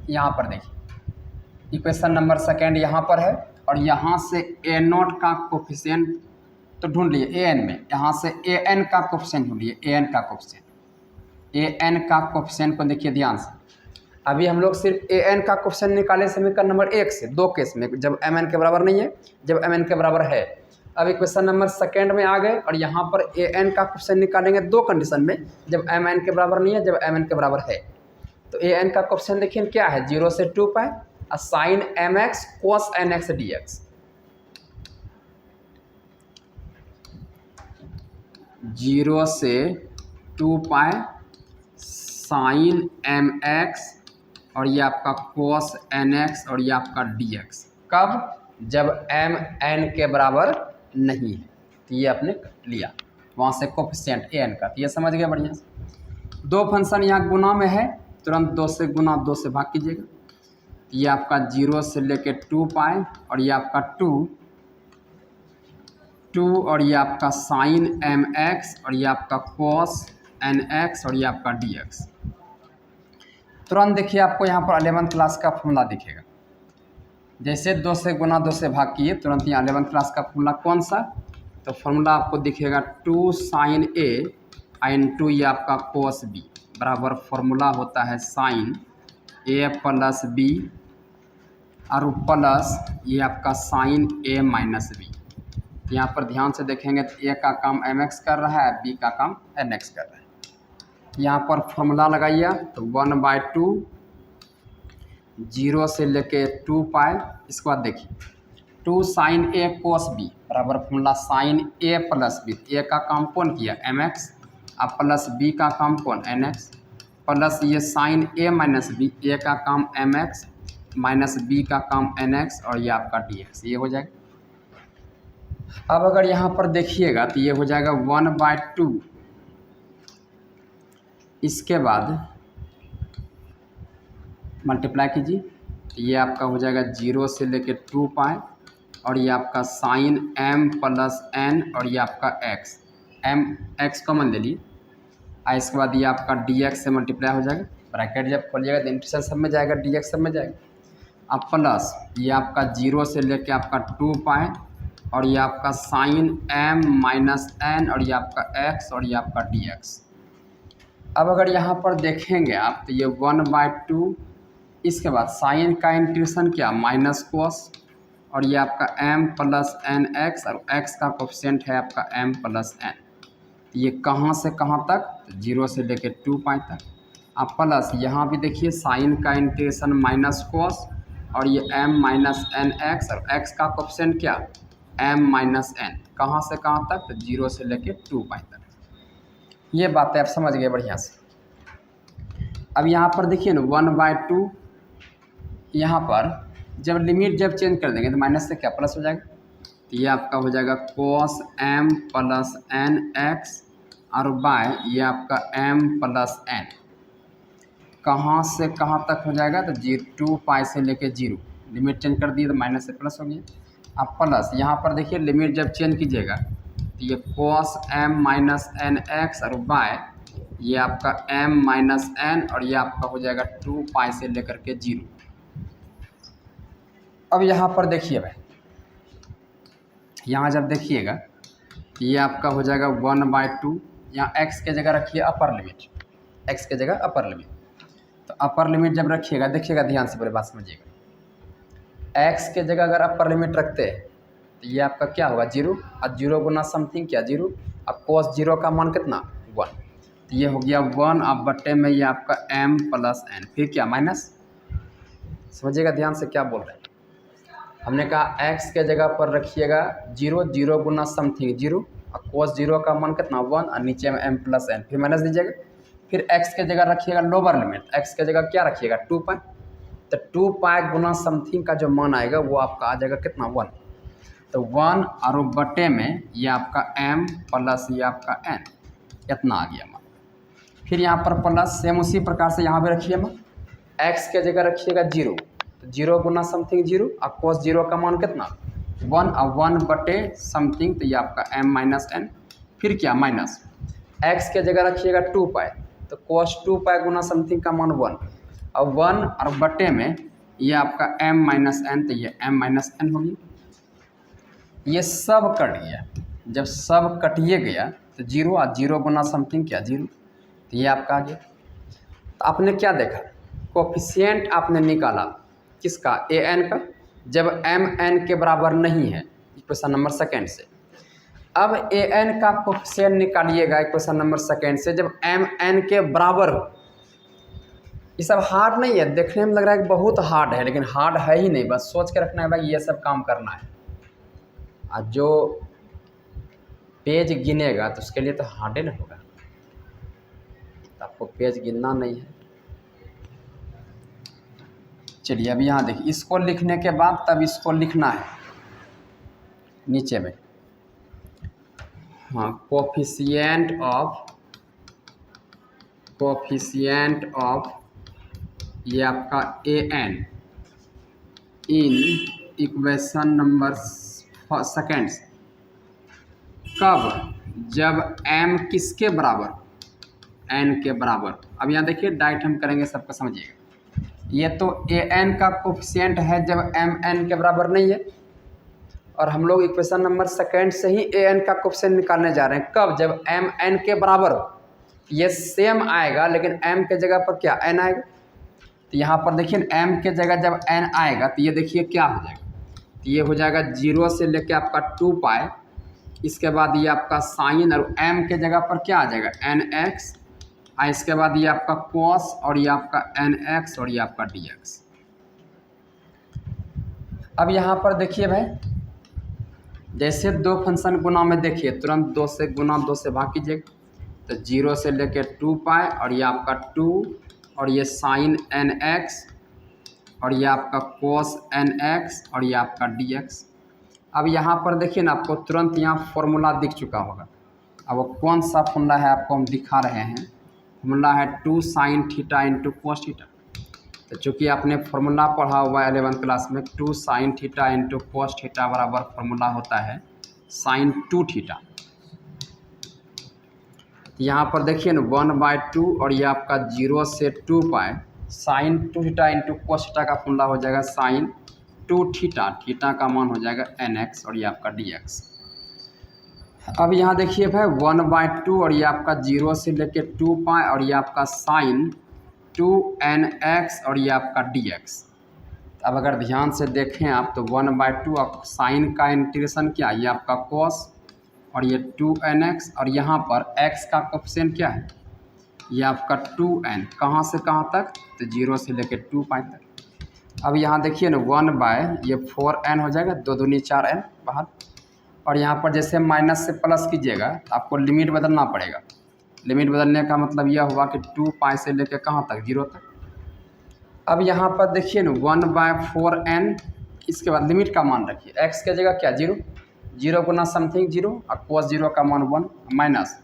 यहाँ पर देखिए इक्वेशन नंबर सेकेंड यहाँ पर है, और यहाँ से ए नोट का कोफिशिएंट तो ढूंढ लिए ए एन में, यहाँ से ए एन का कोफिशिएंट ढूंढ लिए, ए एन का कोफिशिएंट, ए एन का कोफिशिएंट को देखिए ध्यान से। अभी हम लोग सिर्फ ए एन का कोफिशिएंट निकाले समीकरण नंबर 1 से, दो केस में, जब एम एन के बराबर नहीं है, जब एम एन के बराबर है। अब इक्वेशन नंबर सेकेंड में आ गए और यहाँ पर ए एन का कोफिशिएंट निकालेंगे दो कंडीशन में, जब एम एन के बराबर नहीं है, जब एम एन के बराबर है। तो ए एन का कोफिशिएंट देखिए क्या है, 0 से 2 पाए और sign m x cos n x d x. 0 से 2 पाए साइन एम एक्स और ये आपका कोस एन एक्स और ये आपका डी एक्स। कब, जब एम एन के बराबर नहीं है। तो ये आपने लिया वहाँ से कोफिशिएंट ए एन का, तो ये समझ गए बढ़िया से। दो फंक्शन यहाँ गुना में है, तुरंत 2 से गुना 2 से भाग कीजिएगा। ये आपका 0 से लेके 2 पाए और ये आपका 2 और ये आपका साइन एम एक्स और ये आपका कोस एन एक्स और ये आपका डी एक्स। तुरंत देखिए आपको यहाँ पर 11th क्लास का फॉर्मूला दिखेगा। जैसे 2 से गुना 2 से भाग किए, तुरंत यहाँ 11th क्लास का फॉर्मूला कौन सा, तो फॉर्मूला आपको दिखेगा 2 साइन ए इन 2 ये आपका कोस बी बराबर फॉर्मूला होता है साइन ए प्लस बी और प्लस ये आपका साइन ए माइनस बी। यहाँ पर ध्यान से देखेंगे तो ए का काम एम एक्स कर रहा है, बी का काम एन एक्स कर रहा है। यहाँ पर फॉर्मूला लगाइए तो 1/2 0 से लेके 2 पाए। इसके बाद देखिए 2 साइन ए कोस बी बराबर फॉर्मूला साइन ए प्लस बी। ए का काम कौन किया, एम एक्स, और प्लस बी का काम कौन, एन एक्स, प्लस ये साइन ए माइनस बी, ए का काम एम एक्स माइनस बी का काम एन एक्स और ये आपका डी एक्स। ये हो जाएगा। अब अगर यहाँ पर देखिएगा तो ये हो जाएगा 1/2। इसके बाद मल्टीप्लाई कीजिए तो ये आपका हो जाएगा 0 से लेके 2 पाए और ये आपका साइन m प्लस n और ये आपका x, m x कॉमन ले ली। इसके बाद ये आपका dx से मल्टीप्लाई हो जाएगा, ब्रैकेट जब खोलिएगा तो इंटीग्रेशन सब में जाएगा, dx सब में जाएगा। अब प्लस ये आपका 0 से लेके आपका 2 पाए और ये आपका साइन m माइनस n और ये आपका x और ये आपका dx। अब अगर यहाँ पर देखेंगे आप तो ये 1/2, इसके बाद साइन का इंटीग्रेशन क्या, माइनस कोस और ये आपका m प्लस एन एक्स और x का कोफिशिएंट है आपका m प्लस n। ये कहाँ से कहाँ तक, तो 0 से लेके 2 पाए तक। अब प्लस यहाँ भी देखिए साइन का इंटीग्रेशन माइनस कोस और ये m माइनस एन एक्स और x का कोफिशिएंट क्या, m माइनस n। कहाँ से कहाँ तक, तो 0 से लेके 2 पाए तक। ये बातें आप समझ गए बढ़िया से। अब यहाँ पर देखिए ना 1/2, यहाँ पर जब लिमिट जब चेंज कर देंगे तो माइनस से क्या प्लस हो जाएगा। तो ये आपका हो जाएगा कोस m प्लस एन एक्स और बाय ये आपका m प्लस n। कहाँ से कहाँ तक हो जाएगा, तो 2 पाई से लेके 0, लिमिट चेंज कर दिए तो माइनस से प्लस हो गया। अब प्लस यहाँ पर देखिए लिमिट जब चेंज कीजिएगा तो ये cos m minus n x और बाय ये आपका m माइनस एन और ये आपका हो जाएगा 2 पाई से लेकर के 0। अब यहाँ पर देखिए भाई, यहाँ जब देखिएगा ये आपका हो जाएगा 1/2, यहाँ x के जगह रखिए अपर लिमिट, x के जगह अपर लिमिट। तो अपर लिमिट जब रखिएगा, देखिएगा ध्यान से पूरी बात समझिएगा, x के जगह अगर अपर लिमिट रखते हैं तो ये आपका क्या होगा 0, और 0 गुना समथिंग क्या 0। अब cos 0 का मान कितना 1, तो ये हो गया 1 अब बट्टे में ये आपका m प्लस n, फिर क्या माइनस। समझिएगा ध्यान से क्या बोल रहे हैं, हमने कहा x के जगह पर रखिएगा 0, 0 गुना समथिंग 0, और cos 0 का मान कितना 1 और नीचे में m प्लस n, फिर माइनस दीजिएगा। फिर x के जगह रखिएगा लोअर लिमिट, x के जगह क्या रखिएगा 2 पाई, तो 2 पाई गुना समथिंग का जो मान आएगा वो आपका आ जाएगा कितना 1, तो 1 और बटे में ये आपका m प्लस ये आपका n, इतना आ गया मान। फिर यहाँ पर प्लस सेम उसी प्रकार से यहाँ पे रखिए मान, x के जगह रखिएगा 0, तो 0 गुना समथिंग 0, और cos 0 का मान कितना 1 और 1 बटे समथिंग, तो ये आपका m माइनस n, फिर क्या माइनस। x के जगह रखिएगा 2 पाई, तो cos 2 पाई गुना समथिंग का मान 1 और 1 और बटे में ये आपका m माइनस n, तो ये m माइनस n होगी। ये सब कट गया, जब सब कटिए गया तो 0 और 0 गुना समथिंग क्या 0, तो ये आपका आ गया। तो आपने क्या देखा, कोफिशिएंट आपने निकाला किसका an का, जब m n के बराबर नहीं है इक्वेशन नंबर सेकेंड से। अब an का कोफिशिएंट निकालिएगा इक्वेशन नंबर सेकेंड से जब m n के बराबर हो। ये सब हार्ड नहीं है, देखने में लग रहा है कि बहुत हार्ड है, लेकिन हार्ड है ही नहीं, बस सोच के रखना है भाई ये सब काम करना है। और जो पेज गिनेगा तो उसके लिए तो हार्ड ही ना होगा, तो आपको पेज गिनना नहीं है। चलिए अभी यहाँ देखिए, इसको लिखने के बाद तब इसको लिखना है नीचे में, हाँ कोफिशिएंट ऑफ ये आपका an in equation number second, कब, जब m किसके बराबर n के बराबर। अब यहाँ देखिए डायरेक्ट हम करेंगे, सबको समझिएगा। ये तो an का कोफिशिएंट है जब m n के बराबर नहीं है, और हम लोग इक्वेशन नंबर सेकेंड से ही an का कोफिशिएंट निकालने जा रहे हैं, कब, जब m n के बराबर हो। ये सेम आएगा लेकिन m के जगह पर क्या n आएगा, तो यहाँ पर देखिए m के जगह जब n आएगा तो ये देखिए क्या हो जाएगा, तो ये हो जाएगा 0 से लेके आपका 2 पाई, इसके बाद ये आपका साइन, और m के जगह पर क्या आ जाएगा nx, और इसके बाद ये आपका cos, और ये आपका nx, और ये आपका dx। अब यहाँ पर देखिए भाई, जैसे दो फंक्शन गुना में देखिए तुरंत 2 से गुना 2 से भाग कीजिएगा, तो 0 से लेके 2 पाई, और ये आपका 2, और ये साइन nx, और ये आपका cos nx, और ये आपका dx। अब यहाँ पर देखिए ना, आपको तुरंत यहाँ फॉर्मूला दिख चुका होगा। अब वो कौन सा फॉर्मूला है आपको हम दिखा रहे हैं, फॉर्मूला है 2 sin theta into cos theta. तो चूँकि आपने फॉर्मूला पढ़ा हुआ है 11th क्लास में, 2 sin theta into cos theta बराबर फॉर्मूला होता है sin 2 थीटा। यहाँ पर देखिए ना 1/2, और ये आपका 0 से 2 पाई sin 2 theta into cos theta का फॉर्मूला हो जाएगा sin 2 थीटा, थीटा का मान हो जाएगा nx, और ये आपका dx। अब यहाँ देखिए भाई 1/2, और ये आपका 0 से लेके 2 पाई, और ये आपका sin 2nx, और ये आपका dx। अब अगर ध्यान से देखें आप तो 1/2 और साइन का इंटीग्रेशन क्या, ये आपका cos, और ये 2nx, और यहाँ पर x का कोफिशिएंट क्या है, ये आपका 2n, कहाँ से कहाँ तक, तो 0 से लेके 2 पाई तक। अब यहाँ देखिए ना 1 ये 4n हो जाएगा, 2 दूनी 4n बाहर, और यहाँ पर जैसे माइनस से प्लस कीजिएगा तो आपको लिमिट बदलना पड़ेगा। लिमिट बदलने का मतलब यह हुआ कि 2 पाई से लेके कहाँ तक 0 तक। अब यहाँ पर देखिए ना 1/4n, इसके बाद लिमिट का मान रखिए, x के जगह क्या 0, 0 गुना समथिंग 0, और cos 0 का मान 1, माइनस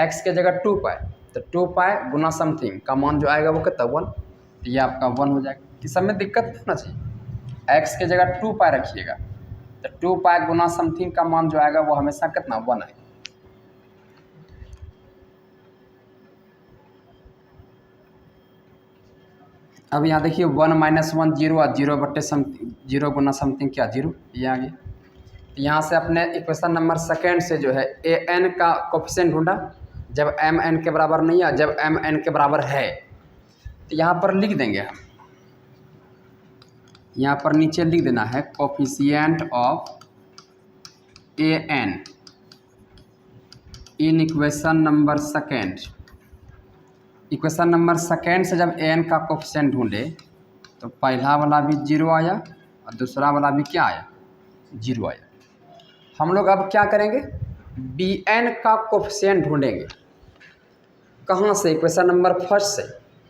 x के जगह 2 पाई, तो 2 पाई गुना समथिंग का मान जो आएगा वो कितना 1, तो ये आपका 1 हो जाएगा। इस सब में दिक्कत नहीं होना चाहिए, x की जगह 2 पाई रखिएगा, तो 2 पाई गुना समथिंग का मान जो आएगा वो हमेशा कितना 1 आएगा। अब यहाँ देखिए 1 - 1 0 और 0 बट्टे समथिंग 0 गुना समथिंग क्या 0, ये आ गया। यहाँ से अपने इक्वेशन नंबर सेकेंड से जो है ए एन का कोफिशिएंट ढूंढा जब एम एन के बराबर नहीं है, जब एम एन के बराबर है, तो यहाँ पर लिख देंगे हम, यहाँ पर नीचे लिख देना है coefficient of a n in equation number second. Equation number second से जब ए एन का कोफिशिएंट ढूंढे तो पहला वाला भी 0 आया और दूसरा वाला भी क्या आया 0 आया। हम लोग अब क्या करेंगे, बी एन का कोफिशिएंट ढूंढेंगे। कहाँ से, इक्वेशन नंबर फर्स्ट से,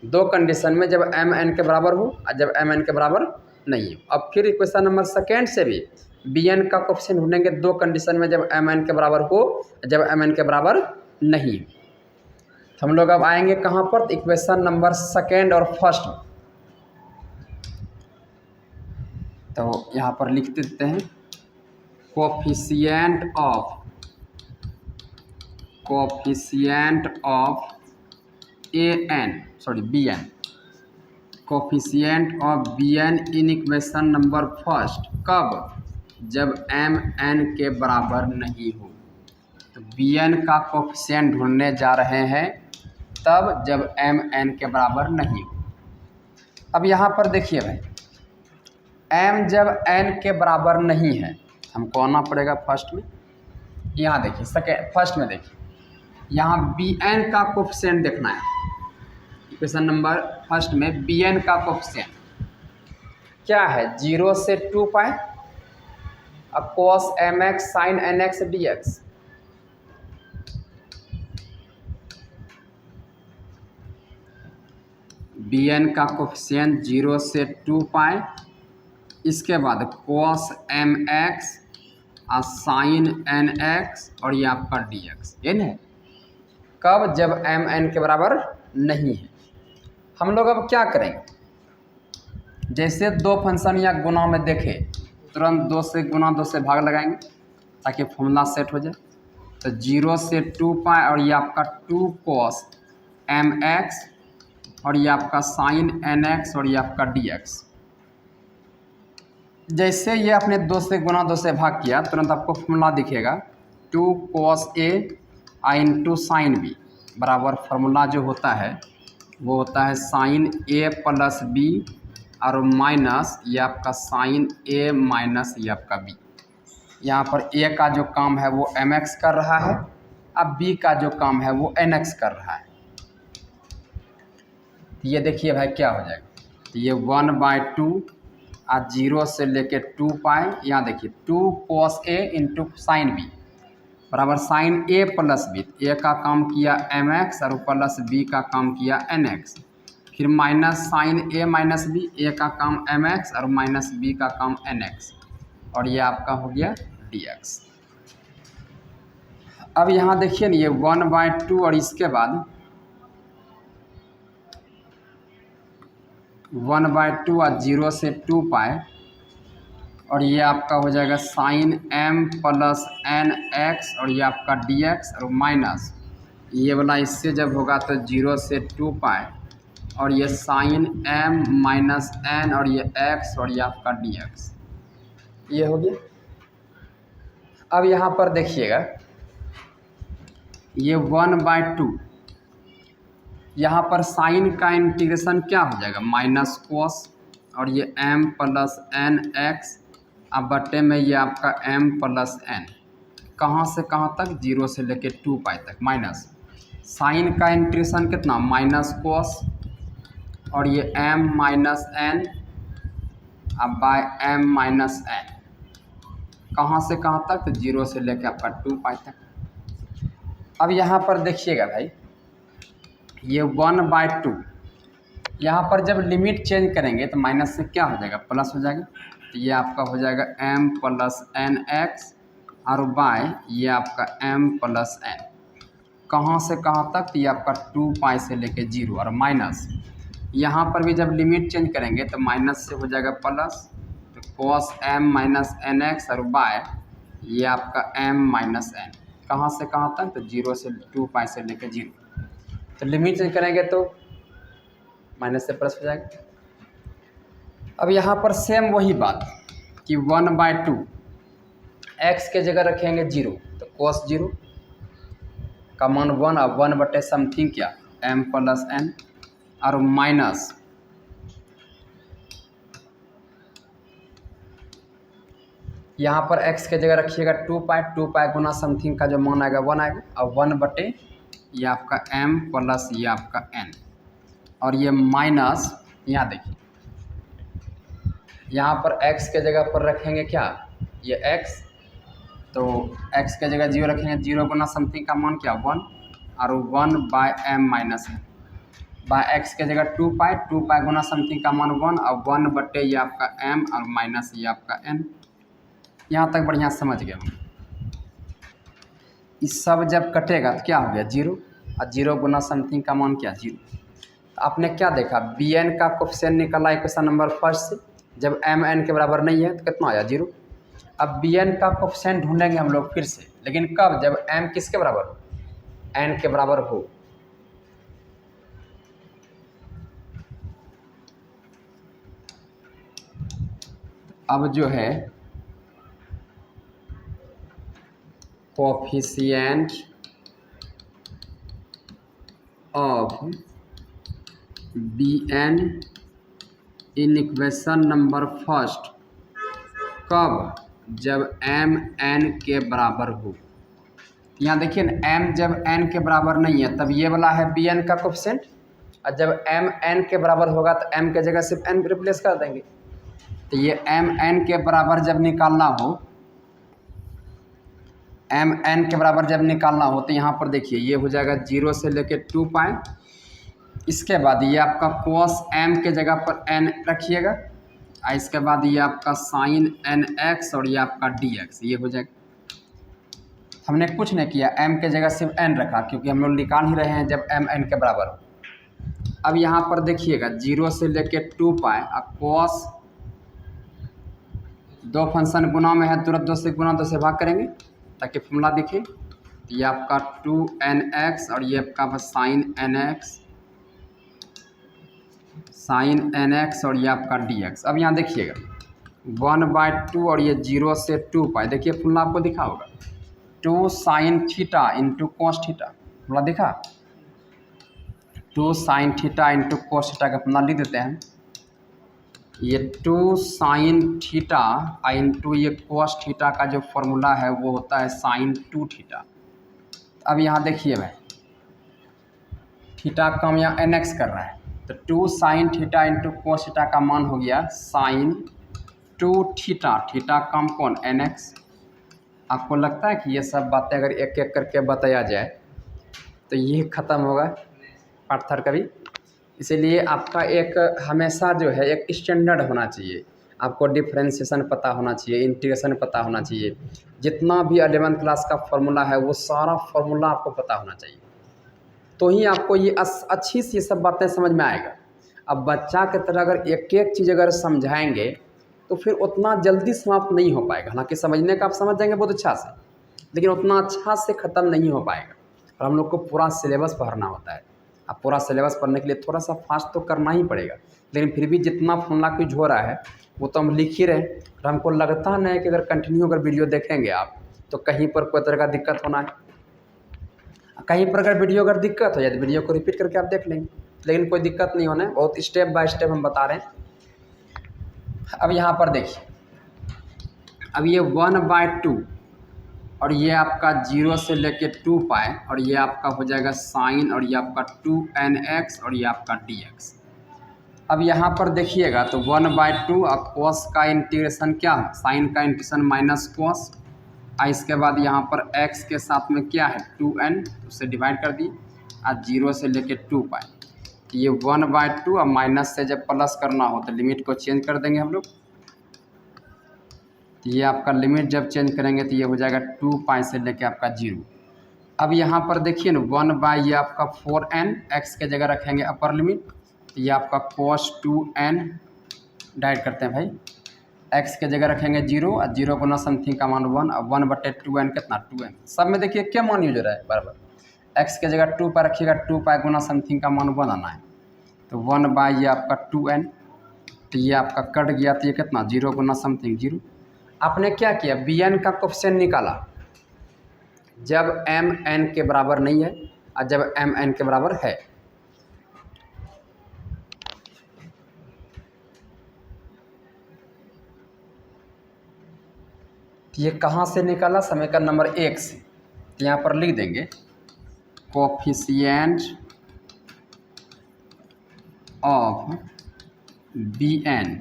दो कंडीशन में, जब एम एन के बराबर हो और जब एम एन के बराबर नहीं हो। अब फिर इक्वेशन नंबर सेकेंड से भी बी एन का कोफिशिएंट ढूंढेंगे दो कंडीशन में, जब एम एन के बराबर हो जब एम एन के बराबर नहीं हो। तो हम लोग अब आएंगे कहाँ पर, इक्वेशन नंबर सेकेंड और फर्स्ट में। तो यहाँ पर लिख देते हैं coefficient of a n, sorry b n, coefficient of b n in equation number first. कब, जब एम एन के बराबर नहीं हो। तो बी एन का कोफिशिएंट ढूंढने जा रहे हैं तब जब एम एन के बराबर नहीं हो। अब यहाँ पर देखिए भाई, एम जब एन के बराबर नहीं है हमको आना पड़ेगा फर्स्ट में। यहाँ देखिए सेकेंड, फर्स्ट में देखिए, यहाँ बी एन का कोफिशिएंट देखना है। इक्वेशन नंबर फर्स्ट में बी एन का कोफिशिएंट क्या है, 0 से 2 पाई अब cos mx sin nx dx। B n का कोफिशिएंट 0 से 2 पाई, इसके बाद cos mx और sin nx और ये आपका dx, ये नहीं। कब, जब एम एन के बराबर नहीं है। हम लोग अब क्या करेंगे, जैसे दो फंक्शन या गुना में देखें तुरंत 2 से गुना 2 से भाग लगाएंगे ताकि फॉर्मूला सेट हो जाए। तो 0 से 2 पाई और ये आपका 2 cos mx और ये आपका sin nx और ये आपका dx। जैसे ये अपने 2 से गुना 2 से भाग किया तुरंत आपको फॉर्मूला दिखेगा 2 cos a into sine b बराबर फार्मूला जो होता है वो होता है साइन a प्लस b और माइनस ये आपका साइन a माइनस ये आपका b। यहाँ पर a का जो काम है वो mx कर रहा है, अब b का जो काम है वो nx कर रहा है। ये देखिए भाई क्या हो जाएगा, तो ये 1/2 और 0 से लेके 2 पाई, यहाँ देखिए 2 cos a into sine b बराबर sine a plus b। a का काम किया mx और प्लस b का काम किया nx, फिर minus sine a minus b, a का काम mx और माइनस b का काम nx और ये आपका हो गया dx। अब यहाँ देखिए ना ये 1/2 और इसके बाद 1/2 और 0 से 2 पाई और ये आपका हो जाएगा sine m plus n x और ये आपका dx और माइनस ये वाला इससे जब होगा तो 0 से 2 पाई और ये साइन m माइनस n और ये x और ये आपका dx, ये हो गया। अब यहाँ पर देखिएगा ये 1/2, यहाँ पर साइन का इंटीग्रेशन क्या हो जाएगा माइनस कोस और ये m प्लस एन एक्स अब बट्टे में ये आपका m प्लस n, कहाँ से कहाँ तक 0 से लेके 2 पाई तक, माइनस साइन का इंटीग्रेशन कितना माइनस कोस और ये m माइनस n अब बाय m माइनस n, कहाँ से कहाँ तक, तो 0 से लेके आपका 2 पाई तक। अब यहाँ पर देखिएगा भाई ये 1/2, यहाँ पर जब लिमिट चेंज करेंगे तो माइनस से क्या हो जाएगा प्लस हो जाएगा, तो ये आपका हो जाएगा m प्लस एन एक्स और बाय ये आपका m प्लस n। कहाँ से कहाँ तक, तो ये आपका 2 पाई से लेके 0 और माइनस यहाँ पर भी जब लिमिट चेंज करेंगे तो माइनस से हो जाएगा प्लस, तो cos m minus n x और बाय ये आपका m माइनस एन, कहाँ से कहाँ तक, तो 0 से 2 पाई से लेके 0। तो लिमिट चेंज करेंगे तो माइनस से प्लस हो जाएगा। अब यहाँ पर सेम वही बात कि 1/2 x के जगह रखेंगे 0, तो cos 0 का मान 1 और 1 बटे समथिंग क्या m प्लस n और माइनस यहाँ पर x के जगह रखिएगा 2 पाई गुना समथिंग का जो मान आएगा 1 आएगा और 1 बटे ये आपका m प्लस ये आपका n और ये माइनस यहाँ देखिए यहाँ पर x के जगह पर रखेंगे क्या ये x, तो x के जगह 0 रखेंगे, 0 गुना समथिंग का मान क्या 1 और 1 by m minus n by x के जगह 2 पाई गुना समथिंग का मान 1 और 1 बटे ये आपका m और माइनस ये आपका n। यहाँ तक बढ़िया समझ गए हम। इस सब जब कटेगा तो क्या हो गया 0 और 0 गुना समथिंग का मान क्या 0। तो आपने क्या देखा bn का कोफिशिएंट निकाला इक्वेशन नंबर फर्स्ट से, जब m n के बराबर नहीं है तो कितना आया 0। अब bn का कोफिशिएंट ढूंढेंगे हम लोग फिर से, लेकिन कब, जब m किसके बराबर हो, n के बराबर हो। अब जो है coefficient of bn in equation number first कब, जब m n के बराबर हो। यहाँ देखिए ना m जब n के बराबर नहीं है तब ये वाला है bn का कोफिशिएंट, और जब m n के बराबर होगा तो m के जगह सिर्फ n रिप्लेस कर देंगे। तो ये m n के बराबर जब निकालना हो, m n के बराबर जब निकालना हो तो यहाँ पर देखिए ये हो जाएगा 0 से लेके 2 पाई, इसके बाद ये आपका cos m के जगह पर n रखिएगा और इसके बाद ये आपका sin nx और ये आपका dx ये हो जाएगा। हमने कुछ नहीं किया, m के जगह सिर्फ n रखा क्योंकि हम लोग निकाल ही रहे हैं जब m n के बराबर हो। अब यहाँ पर देखिएगा 0 से लेके 2 पाई और cos दो फंक्शन गुना में है, तुरंत 2 से गुना 2 से भाग करेंगे ताकि फॉर्मूला दिखे। ये आपका 2nx और ये आपका sin nx और ये आपका dx। अब यहाँ देखिएगा 1/2 और ये 0 से 2 पाई, देखिए फॉर्मूला आपको दिखा होगा 2 sin theta into cos theta, formula दिखा 2 sin theta into cos theta का फॉर्मूला लिख देते हैं। ये 2 sin थीटा इंटू ये cos थीटा का जो फॉर्मूला है वो होता है sin 2 थीटा। अब यहाँ देखिए भाई थीटा कम या nx कर रहा है, तो 2 sin theta into cos theta का मान हो गया sin 2 थीटा, थीटा कम कौन nx। आपको लगता है कि ये सब बातें अगर एक एक करके बताया जाए तो ये ख़त्म होगा पार्ट थर्ड का भी। इसीलिए आपका एक हमेशा जो है एक स्टैंडर्ड होना चाहिए, आपको डिफरेंशिएशन पता होना चाहिए, इंटीग्रेशन पता होना चाहिए, जितना भी 11th क्लास का फार्मूला है वो सारा फार्मूला आपको पता होना चाहिए, तो ही आपको ये अच्छी सी सब बातें समझ में आएगा। अब बच्चा की तरह अगर एक एक चीज़ अगर समझाएंगे तो फिर उतना जल्दी समाप्त नहीं हो पाएगा। हालांकि समझने का आप समझ जाएंगे बहुत अच्छा से, लेकिन उतना अच्छा से ख़त्म नहीं हो पाएगा। और हम लोग को पूरा सिलेबस पढ़ना होता है। अब पूरा सिलेबस पढ़ने के लिए थोड़ा सा फास्ट तो करना ही पड़ेगा, लेकिन फिर भी जितना फॉर्मूला कुछ हो रहा है वो तो हम लिख ही रहे। और हमको लगता नहीं कि अगर कंटिन्यू अगर वीडियो देखेंगे आप तो कहीं पर कोई तरह का दिक्कत होना है। कहीं पर अगर वीडियो अगर दिक्कत हो जाए तो वीडियो को रिपीट करके आप देख लेंगे, लेकिन कोई दिक्कत नहीं होना है, बहुत स्टेप बाय स्टेप हम बता रहे हैं। अब यहाँ पर देखिए, अब ये 1/2 और ये आपका 0 से लेके 2 पाई और ये आपका हो जाएगा साइन और ये आपका 2nx और ये आपका dx। अब यहाँ पर देखिएगा तो 1/2 और cos का इंटीग्रेशन क्या है, साइन का इंटीग्रेशन माइनस cos, इसके बाद यहाँ पर x के साथ में क्या है 2n, उससे डिवाइड कर दिए और 0 से लेके 2 पाई। ये 1/2 और माइनस से जब प्लस करना हो तो लिमिट को चेंज कर देंगे हम लोग। तो ये आपका लिमिट जब चेंज करेंगे तो ये हो जाएगा 2 पाई से लेके आपका 0 अब यहाँ पर देखिए ना 1 ये आपका 4n, x के जगह रखेंगे अपर लिमिट, तो ये आपका cos 2n डाइट करते हैं भाई, x के जगह रखेंगे 0 और 0 गुना समथिंग का मान 1, अब 1/2n कितना 2n। सब में देखिए क्या मान यूज हो रहा है बराबर, x के जगह 2 पाई रखिएगा, 2 पाई गुना समथिंग का मान 1 आना है, तो 1 ये आपका 2n, तो ये आपका कट गया, तो ये कितना 0 गुना समथिंग 0। आपने क्या किया, bn का कोफिशिएंट निकाला जब mn के बराबर नहीं है और जब mn के बराबर है। ये कहाँ से निकाला, समीकरण नंबर 1 से, तो यहाँ पर लिख देंगे coefficient of bn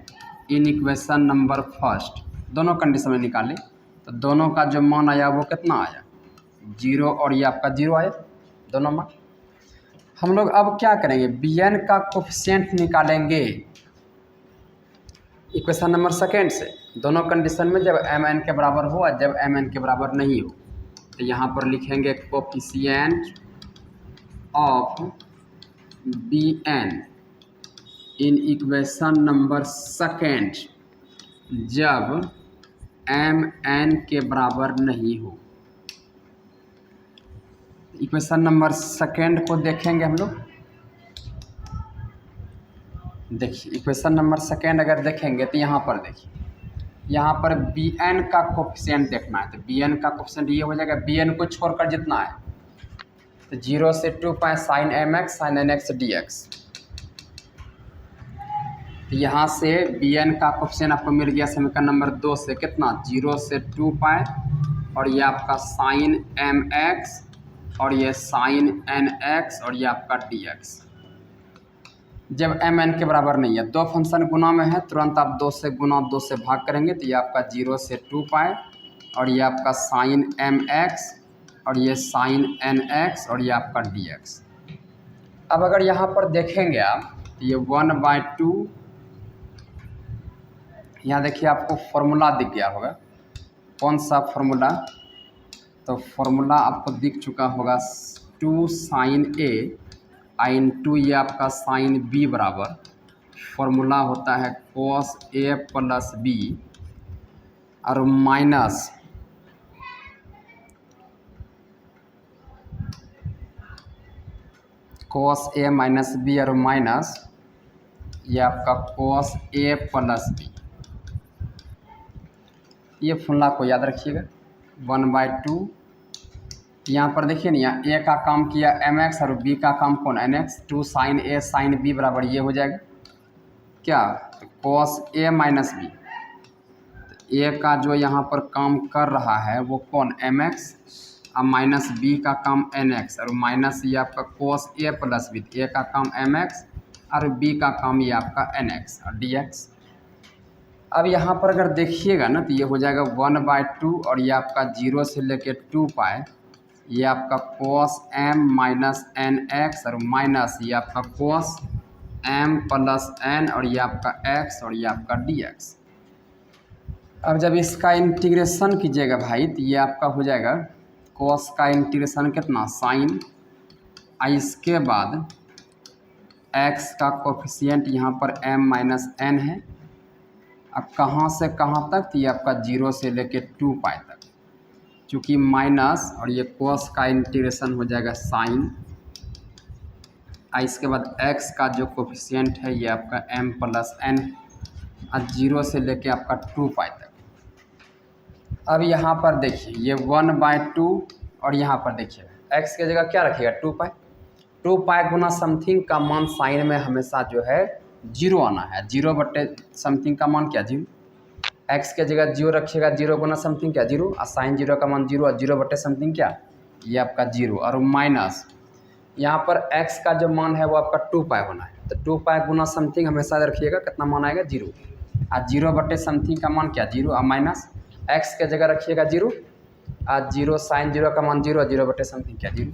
in equation number first, दोनों कंडीशन में निकाले, तो दोनों का जो मान आया वो कितना आया 0 और ये आपका 0 आया, दोनों मान। हम लोग अब क्या करेंगे, bn का कोफिशिएंट निकालेंगे इक्वेशन नंबर सेकेंड से, दोनों कंडीशन में, जब mn के बराबर हो और जब mn के बराबर नहीं हो, तो यहाँ पर लिखेंगे coefficient of bn in equation number second जब mn के बराबर नहीं हो। इक्वेशन नंबर सेकेंड को देखेंगे हम लोग, देखिए इक्वेशन नंबर सेकेंड अगर देखेंगे तो यहाँ पर देखिए, यहाँ पर bn का कोफिशिएंट देखना है, तो bn का कोफिशिएंट ये हो जाएगा, bn को छोड़कर जितना है, तो 0 से 2 pi sine mx sine nx dx, तो यहाँ से bn का कोफिशिएंट आपको मिल गया समीकरण नंबर 2 से, कितना 0 से 2 पाई और ये आपका साइन mx और ये साइन nx और ये आपका dx, जब mn के बराबर नहीं है, दो फंक्शन गुना में है, तुरंत आप 2 से गुना 2 से भाग करेंगे, तो ये आपका 0 से 2 पाई और ये आपका साइन mx और ये साइन nx और ये आपका dx। अब अगर यहाँ पर देखेंगे आप, तो ये 1/2, यहाँ देखिए आपको फॉर्मूला दिख गया होगा, कौन सा फॉर्मूला, तो फॉर्मूला आपको दिख चुका होगा 2 साइन a आइन 2 ये आपका साइन b बराबर, फॉर्मूला होता है cos a प्लस b और minus cos a minus b और माइनस ये आपका cos a प्लस b। ये फॉर्मूला को याद रखिएगा 1/2। यहाँ पर देखिए ना, यहाँ a का काम किया mx और b का काम कौन nx, 2 sine a sine b बराबर ये हो जाएगा क्या, तो cos a माइनस b, तो a का जो यहाँ पर काम कर रहा है वो कौन mx और माइनस b का काम nx और माइनस ये आपका cos a plus b, a का काम mx और b का काम ये आपका nx और dx। अब यहाँ पर अगर देखिएगा ना, तो ये हो जाएगा 1/2 और ये आपका 0 से लेके 2 पाई, ये आपका cos m माइनस nx और माइनस ये आपका cos m प्लस n और ये आपका x और ये आपका dx। अब जब इसका इंटीग्रेशन कीजिएगा भाई, तो ये आपका हो जाएगा cos का इंटीग्रेशन कितना साइन, इसके बाद x का कोफिशिएंट यहाँ पर m माइनस n है, अब कहाँ से कहाँ तक, तो ये आपका 0 से लेके 2 पाई तक, चूँकि माइनस और ये cos का इंटीग्रेशन हो जाएगा साइन, इसके बाद x का जो कोफिशिएंट है ये आपका m प्लस n और 0 से लेके आपका 2 पाई तक। अब यहाँ पर देखिए ये 1/2 और यहाँ पर देखिए x की जगह क्या रखिएगा 2 पाई, 2 पाई गुना समथिंग का मान साइन में हमेशा जो है 0 आना है, 0/समथिंग का मान क्या 0, x के जगह 0 रखिएगा, 0 गुना समथिंग क्या 0 और साइन 0 का मान 0 और 0/समथिंग क्या ये आपका 0 और माइनस यहाँ पर x का जो मान है वो आपका 2 पाई होना है, तो 2 पाई गुना समथिंग हमेशा रखिएगा, कितना मान आएगा 0 और 0/समथिंग का मान क्या 0 और माइनस x के जगह रखिएगा 0 और 0 साइन 0 का मान 0 और 0/समथिंग क्या 0,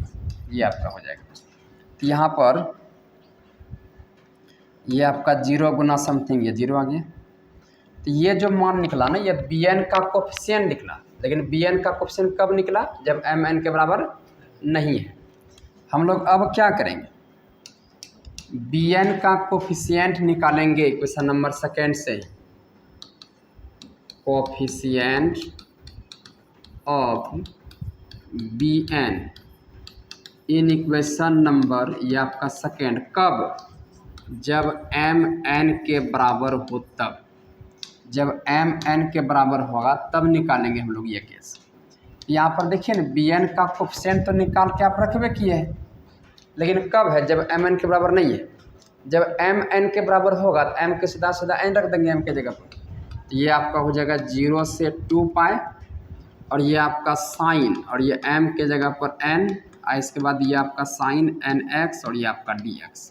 ये आपका हो जाएगा। तो यहाँ पर ये आपका 0 गुना समथिंग ये 0 आ गया, तो ये जो मान निकला ना ये bn का कोफिशिएंट निकला, लेकिन bn का कोफिशिएंट कब निकला, जब mn के बराबर नहीं है। हम लोग अब क्या करेंगे, bn का कोफिशिएंट निकालेंगे क्वेश्चन नंबर सेकेंड से। Coefficient of bn in equation number, ये आपका सेकेंड, कब, जब m n के बराबर हो तब। जब m n के बराबर होगा तब निकालेंगे हम लोग ये केस। यहाँ पर देखिए ना, bn का कोफिशिएंट तो निकाल के आप रखबे किए हैं, लेकिन कब है, जब m n के बराबर नहीं है। जब m n के बराबर होगा तो m के सीधा सीधा n रख देंगे m के जगह पर, तो ये आपका हो जाएगा 0 से 2 पाई, और ये आपका साइन, और ये m के जगह पर n, और इसके बाद ये आपका साइन nx, और ये आपका dx।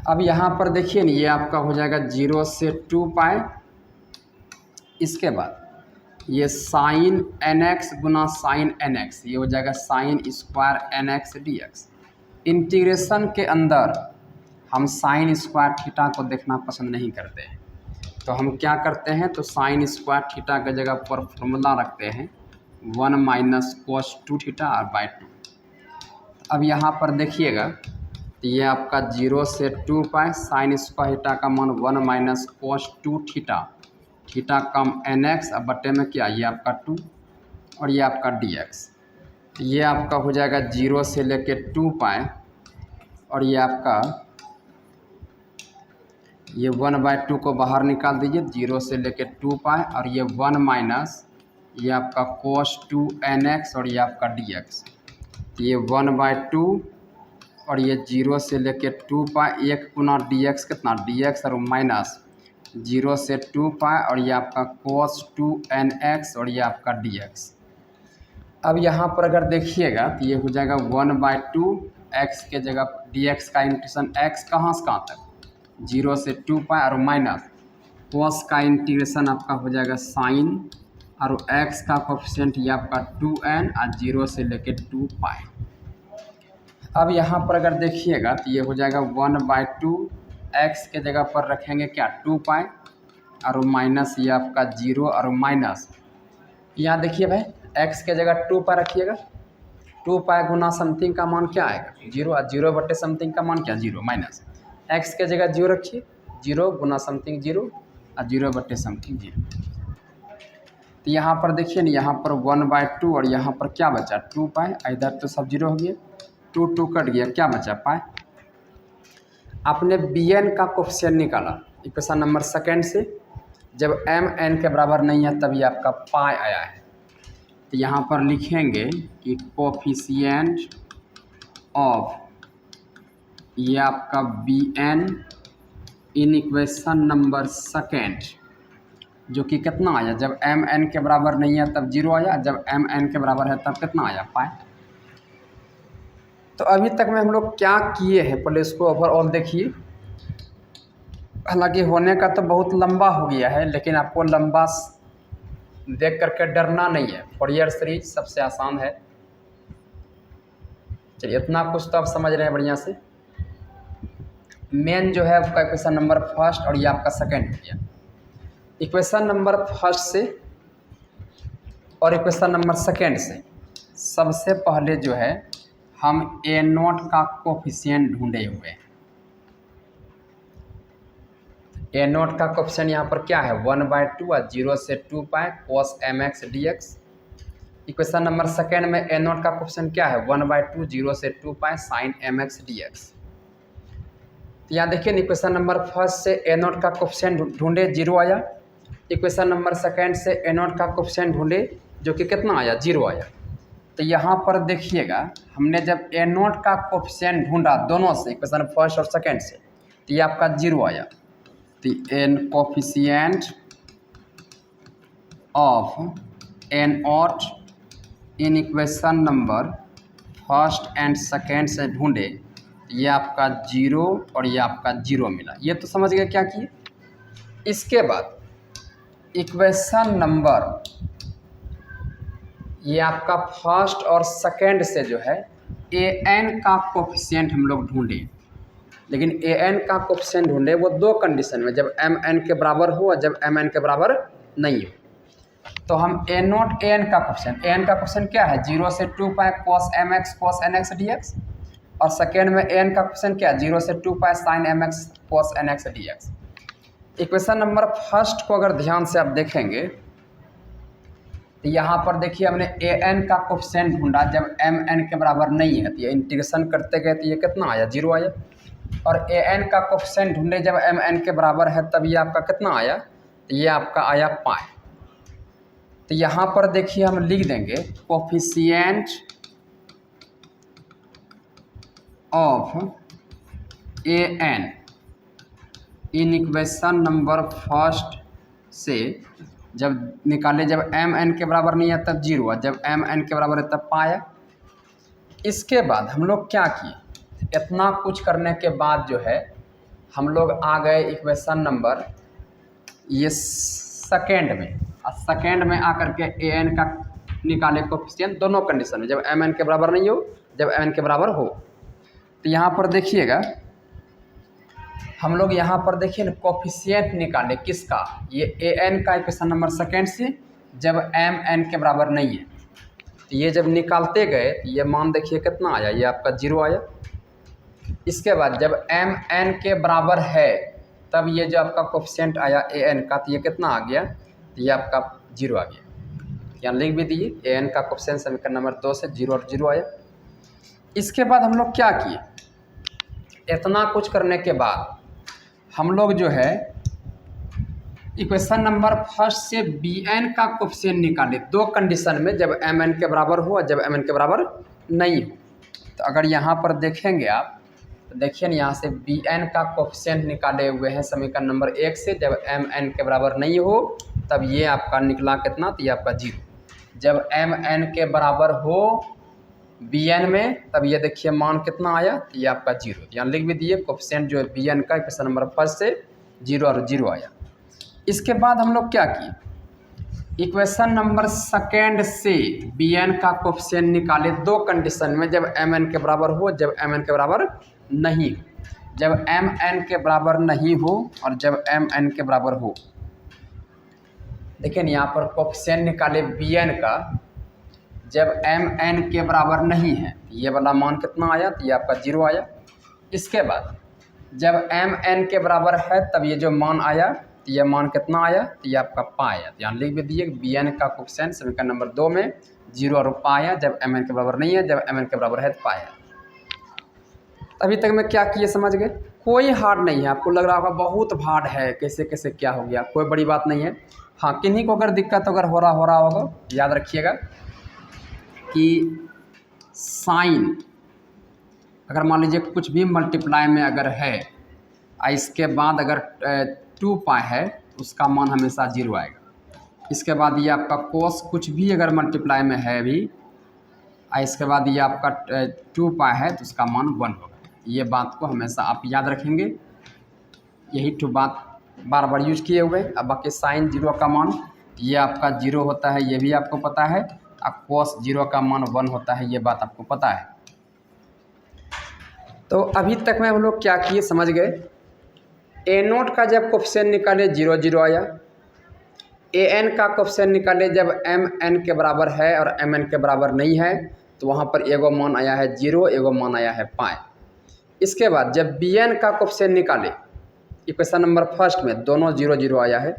अब यहाँ पर देखिए ना, ये आपका हो जाएगा 0 से 2 पाई, इसके बाद ये साइन nx गुना साइन nx, ये हो जाएगा sine square nx dx। Integration के अंदर हम साइन स्क्वायर थीटा को देखना पसंद नहीं करते हैं, तो हम क्या करते हैं, तो साइन स्क्वायर थीटा की जगह पर फॉर्मूला रखते हैं 1 माइनस कोस 2 थीटा और बाई 2। अब यहाँ पर देखिएगा, तो ये आपका 0 से 2 पाई साइन स्क्वायर थीटा का मान 1 माइनस कोस 2 थीटा, थीटा कम nx, अब बट्टे में क्या, ये आपका 2, और ये आपका dx। तो ये आपका हो जाएगा 0 से लेके 2 पाई, और ये आपका ये 1/2 को बाहर निकाल दीजिए, 0 से लेके 2 पाई, और ये 1 माइनस ये आपका कोस 2 nx, और ये आपका dx। तो ये 1/2, और ये 0 से लेके 2 पाई, 1 गुना dx कितना, dx और माइनस 0 से 2 पाई, और ये आपका कोस 2 nx, और ये आपका dx। अब यहाँ पर अगर देखिएगा तो ये हो जाएगा 1/2 x के जगह dx का इंटीग्रेशन x कहाँ से कहाँ तक, 0 से 2 पाई, और माइनस कोस का इंटीग्रेशन आपका हो जाएगा साइन, और x का कोफिशिएंट ये आपका 2n, और 0 से लेके 2 पाई। अब यहाँ पर अगर देखिएगा तो ये हो जाएगा 1/2 x के जगह पर रखेंगे क्या, 2 पाई, और माइनस ये आपका 0, और माइनस यहाँ देखिए भाई, x के जगह 2 पाई रखिएगा, 2 पाई गुना समथिंग का मान क्या आएगा, 0, और 0 बटे समथिंग का मान क्या, 0, माइनस x के जगह 0 रखिए, 0 गुना समथिंग 0, और 0 बटे समथिंग 0। तो यहाँ पर देखिए ना, यहाँ पर 1/2, और यहाँ पर क्या बचा, 2 पाई, इधर तो सब 0 हो गया, 2 कट गया, क्या बचा, पाई। आपने bn का कोफिशिएंट निकाला इक्वेशन नंबर सेकेंड से, जब m n के बराबर नहीं है तभी आपका पाई आया है। तो यहाँ पर लिखेंगे कि कोफिशिएंट ऑफ ये आपका bn इन इक्वेशन नंबर सेकेंड, जो कि कितना आया, जब m n के बराबर नहीं है तब 0 आया, जब m n के बराबर है तब कितना आया, पाई। तो अभी तक में हम लोग क्या किए हैं, पहले इसको ओवरऑल देखिए। हालांकि होने का तो बहुत लंबा हो गया है, लेकिन आपको लंबा देख करके डरना नहीं है, फोरियर सीरीज सबसे आसान है। चलिए इतना कुछ तो आप समझ रहे हैं बढ़िया से। मेन जो है आपका इक्वेशन नंबर फर्स्ट, और ये आपका सेकेंड हो गया। इक्वेशन नंबर फर्स्ट से और इक्वेशन नंबर सेकेंड से सबसे पहले जो है हम a0 का कोफिशिएंट ढूंढे हुए हैं। a0 का कोफिशिएंट यहाँ पर क्या है, 1/2, और 0 से 2 पाई कोस mx dx। Equation number second में a0 का कोफिशिएंट क्या है, 1/2, 0 से 2 पाई साइन mx dx। तो यहाँ देखिए इक्वेशन नंबर फर्स्ट से a0 का कोफिशिएंट ढूंढे, 0 आया। इक्वेशन नंबर सेकेंड से a0 का कोफिशिएंट ढूंढे, जो कि कितना आया, 0 आया। तो यहाँ पर देखिएगा, हमने जब a0 का कोफिशिएंट ढूंढा दोनों से, इक्वेशन फर्स्ट और सेकेंड से, तो ये आपका 0 आया। तो n coefficient of a0 in equation number first and second से ढूंढे, ये आपका 0 और ये आपका 0 मिला। ये तो समझ गए क्या किए। इसके बाद इक्वेशन नंबर ये आपका फर्स्ट और सेकेंड से जो है an का कोफिशिएंट हम लोग ढूंढे, लेकिन an का कोफिशिएंट ढूंढे वो दो कंडीशन में, जब mn के बराबर हो और जब mn के बराबर नहीं हो। तो हम ए नोट ए एन का क्वेश्चन क्या है, 0 से 2 पाई cos mx cos nx dx, और सेकेंड में ए एन का क्वेश्चन क्या है, 0 से 2 पाई sin mx cos nx dx। Equation number first को अगर ध्यान से आप देखेंगे तो यहाँ पर देखिए हमने ए एन का कोफिशिएंट ढूंढा जब एम एन के बराबर नहीं है, तो ये इंटीग्रेशन करते गए तो ये कितना आया, 0 आया। और ए एन का कोफिशिएंट ढूंढे जब एम एन के बराबर है तब ये आपका कितना आया, तो ये आपका आया पाई। तो यहाँ पर देखिए हम लिख देंगे coefficient of a n in equation number first से जब निकाले, जब एम एन के बराबर नहीं है तब 0 हुआ, जब एम एन के बराबर है तब पाया। इसके बाद हम लोग क्या किए, इतना कुछ करने के बाद जो है हम लोग आ गए इक्वेशन नंबर ये सेकेंड में, और सेकेंड में आकर के ए एन का निकाले कोफिशिएंट दोनों कंडीशन में, जब एम एन के बराबर नहीं हो, जब एम एन के बराबर हो। तो यहाँ पर देखिएगा हम लोग यहाँ पर देखिए ना कोफिशिएंट निकाले किसका, ये ए एन का इक्वेशन नंबर सेकेंड से जब एम एन के बराबर नहीं है। तो ये जब निकालते गए ये मान देखिए कितना आया, ये आपका 0 आया। इसके बाद जब एम एन के बराबर है तब ये जो आपका कोफिशिएंट आया ए एन का, तो ये कितना आ गया, तो ये आपका 0 आ गया। यहाँ लिख भी दिए ए एन का कोफिशिएंट समीकरण नंबर 2 से 0 और 0 आया। इसके बाद हम लोग क्या किए, इतना कुछ करने के बाद हम लोग जो है इक्वेशन नंबर फर्स्ट से बी एन का कोफिशिएंट निकाले दो कंडीशन में, जब एम एन के बराबर हो और जब एम एन के बराबर नहीं हो। तो अगर यहाँ पर देखेंगे आप तो देखिए यहाँ से बी एन का कोफिशिएंट निकाले हुए हैं समीकरण नंबर 1 से, जब एम एन के बराबर नहीं हो तब ये आपका निकला कितना, तो ये आपका 0। जब एम एन के बराबर हो बी एन में तब ये देखिए मान कितना आया, तो ये आपका 0। यहाँ लिख भी दिए कोफिशिएंट जो है बी एन का इक्वेशन नंबर फर्स्ट से 0 और 0 आया। इसके बाद हम लोग क्या किए, इक्वेशन नंबर सेकेंड से बी एन का कोफिशिएंट निकाले दो कंडीशन में, जब एम एन के बराबर हो, जब एम एन के बराबर नहीं हो। जब एम एन के बराबर नहीं हो और जब एम एन के बराबर हो, देखिए यहाँ पर कोफिशिएंट निकाले बी एन का जब एम एन के बराबर नहीं है, ये वाला मान कितना आया, तो ये आपका 0 आया। इसके बाद जब एम एन के बराबर है तब ये जो मान आया, तो ये मान कितना आया, तो ये आपका पाया। यहाँ लिख भी दिए बी एन का कोफिशिएंट समीकरण नंबर 2 में 0 और पाया, जब एम एन के बराबर नहीं है, जब एम एन के बराबर है तो पाया। अभी तक मैं क्या किए समझ गए, कोई हार्ड नहीं है। आपको लग रहा होगा बहुत हार्ड है, कैसे कैसे क्या हो गया, कोई बड़ी बात नहीं है। हाँ, किन्हीं को अगर दिक्कत अगर हो रहा होगा, याद रखिएगा कि साइन अगर मान लीजिए कुछ भी मल्टीप्लाई में अगर है इसके बाद अगर 2 पाई है तो उसका मान हमेशा 0 आएगा। इसके बाद ये आपका कोस कुछ भी अगर मल्टीप्लाई में है भी, इसके बाद ये आपका 2 पाई है तो उसका मान 1 होगा। ये बात को हमेशा आप याद रखेंगे, यही तो बात बार बार यूज किए हुए। अब बाकी साइन 0 का मान ये आपका 0 होता है, ये भी आपको पता है। अब कोस 0 का मान 1 होता है, ये बात आपको पता है। तो अभी तक में हम लोग क्या किए समझ गए, ए नोट का जब कोफिशिएंट निकाले 0 0 आया, ए एन का कोफिशिएंट निकाले जब एम एन के बराबर है और एम एन के बराबर नहीं है, तो वहाँ पर एगो मान आया है 0, एगो मान आया है पाई। इसके बाद जब बी एन का कोफिशिएंट निकाले इक्वेशन नंबर फर्स्ट में दोनों 0 0 आया है।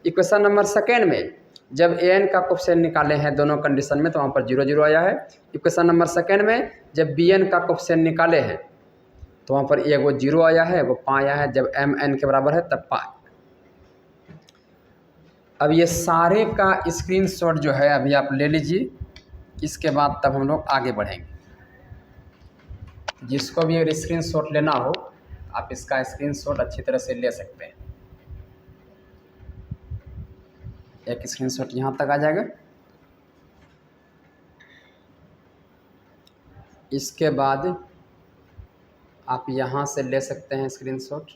इक्वेशन नंबर सेकेंड में जब ए एन का कोफिशिएंट निकाले हैं दोनों कंडीशन में, तो वहाँ पर 0 0 आया है। इक्वेशन नंबर सेकेंड में जब बी एन का कोफिशिएंट निकाले हैं तो वहाँ पर एगो 0 आया है, वो पाई आया है। जब एम एन के बराबर है तब पाई। अब ये सारे का स्क्रीनशॉट जो है अभी आप ले लीजिए, इसके बाद तब हम लोग आगे बढ़ेंगे। जिसको भी अगर स्क्रीनशॉट लेना हो आप इसका स्क्रीनशॉट अच्छी तरह से ले सकते हैं। एक स्क्रीनशॉट यहाँ तक आ जाएगा। इसके बाद आप यहाँ से ले सकते हैं स्क्रीनशॉट।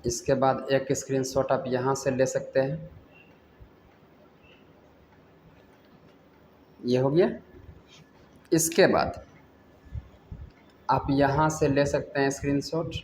इसके बाद एक स्क्रीनशॉट आप यहाँ से ले सकते हैं। ये हो गया। इसके बाद आप यहाँ से ले सकते हैं स्क्रीनशॉट।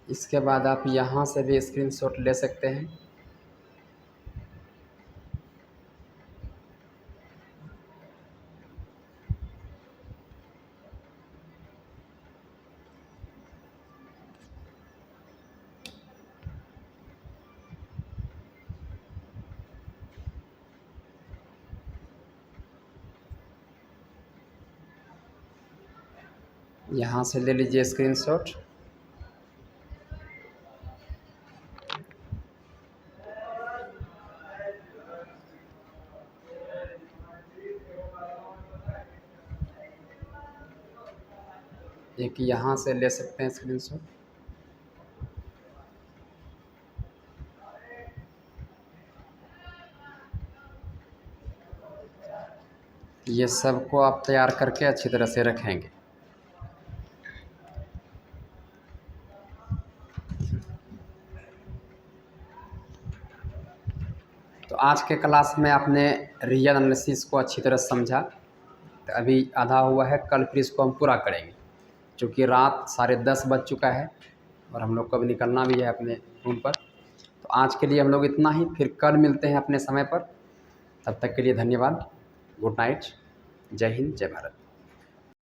इसके बाद आप यहाँ से भी स्क्रीनशॉट ले सकते हैं। यहाँ से ले लीजिए स्क्रीनशॉट। एक यहाँ से ले सकते हैं स्क्रीनशॉट। ये सबको आप तैयार करके अच्छी तरह से रखेंगे। तो आज के क्लास में आपने रियल एनालिसिस को अच्छी तरह समझा। तो अभी आधा हुआ है, कल फिर इसको हम पूरा करेंगे, क्योंकि रात 10:30 बज चुका है और हम लोग को अभी निकलना भी है अपने रूम पर। तो आज के लिए हम लोग इतना ही, फिर कल मिलते हैं अपने समय पर। तब तक के लिए धन्यवाद। Good night. जय हिंद, जय भारत।